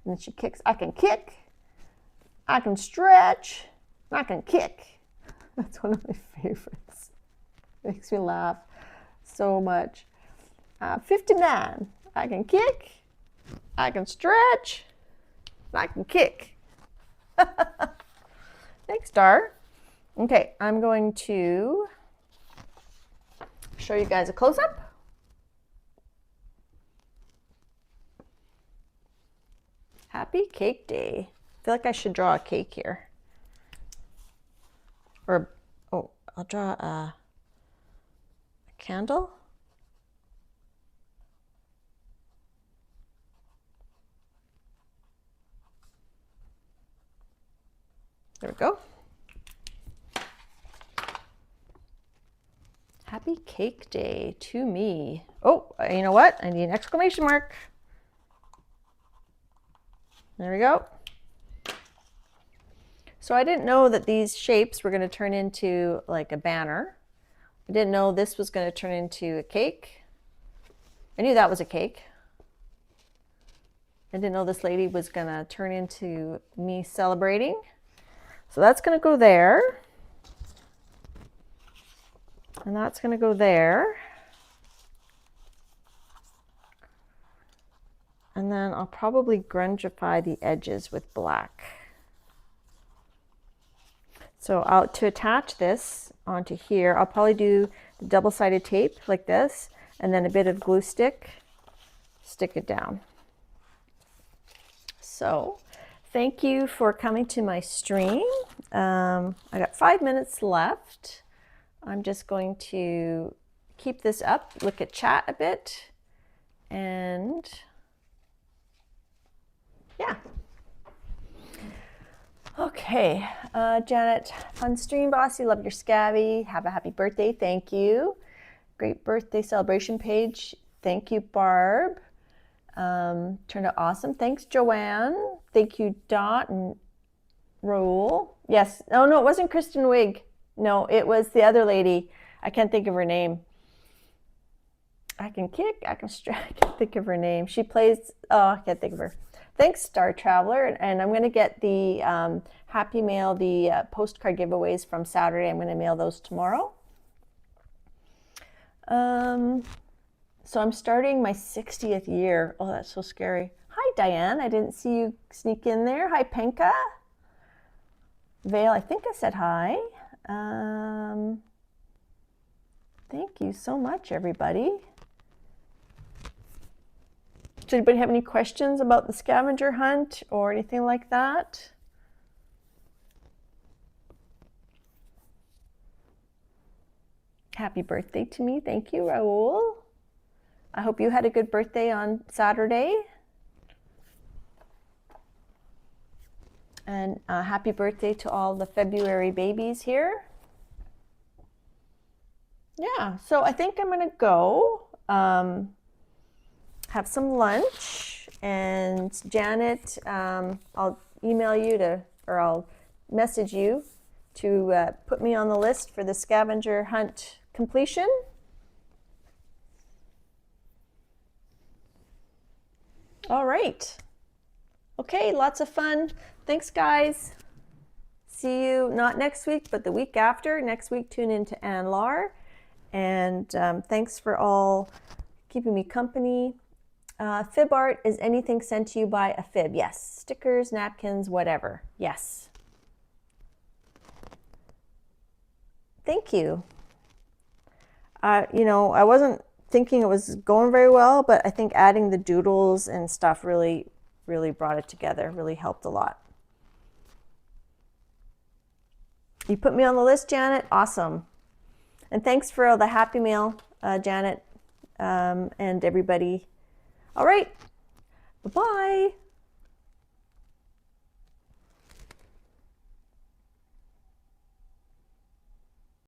then she kicks, I can kick, I can stretch, I can kick. That's one of my favorites. Makes me laugh so much. 59. I can kick, I can stretch, I can kick. Thanks, Dar. Okay, I'm going to show you guys a close-up. Happy Cake Day. I feel like I should draw a cake here. Or, oh, I'll draw a candle. There we go. Happy Cake Day to me. Oh, you know what? I need an exclamation mark. There we go. So I didn't know that these shapes were going to turn into like a banner. I didn't know this was going to turn into a cake. I knew that was a cake. I didn't know this lady was going to turn into me celebrating. So that's going to go there. And that's going to go there. And then I'll probably grungify the edges with black. So to attach this onto here, I'll probably do the double-sided tape like this, and then a bit of glue stick, stick it down. So thank you for coming to my stream. I got 5 minutes left. I'm just going to keep this up, look at chat a bit, and yeah. Okay, Janet, fun stream, bossy. Love your scabby. Have a happy birthday. Thank you. Great birthday celebration page. Thank you, Barb. Turned out awesome. Thanks, Joanne. Thank you, Dot and Raoul. Yes. Oh, no, it wasn't Kristen Wiig. No, it was the other lady. I can't think of her name. I can kick, I can strike. I can't think of her name. She plays, oh, I can't think of her. Thanks, Star Traveler. And I'm going to get the Happy Mail, the postcard giveaways from Saturday. I'm going to mail those tomorrow. So I'm starting my 60th year. Oh, that's so scary. Hi, Diane. I didn't see you sneak in there. Hi, Penka. Vale, I think I said hi. Thank you so much, everybody. Does anybody have any questions about the scavenger hunt or anything like that? Happy birthday to me. Thank you, Raoul. I hope you had a good birthday on Saturday. And happy birthday to all the February babies here. Yeah, so I think I'm going to go have some lunch. And Janet, I'll email you or I'll message you to put me on the list for the scavenger hunt completion. All right. Okay, lots of fun. Thanks, guys. See you not next week, but the week after. Next week, tune in to Ann Lar. And thanks for all keeping me company. Fib art is anything sent to you by a fib. Yes. Stickers, napkins, whatever. Yes. Thank you. You know, I wasn't thinking it was going very well, but I think adding the doodles and stuff really brought it together, really helped a lot. You put me on the list, Janet? Awesome. And thanks for all the Happy Mail, Janet, and everybody. All right. Bye-bye.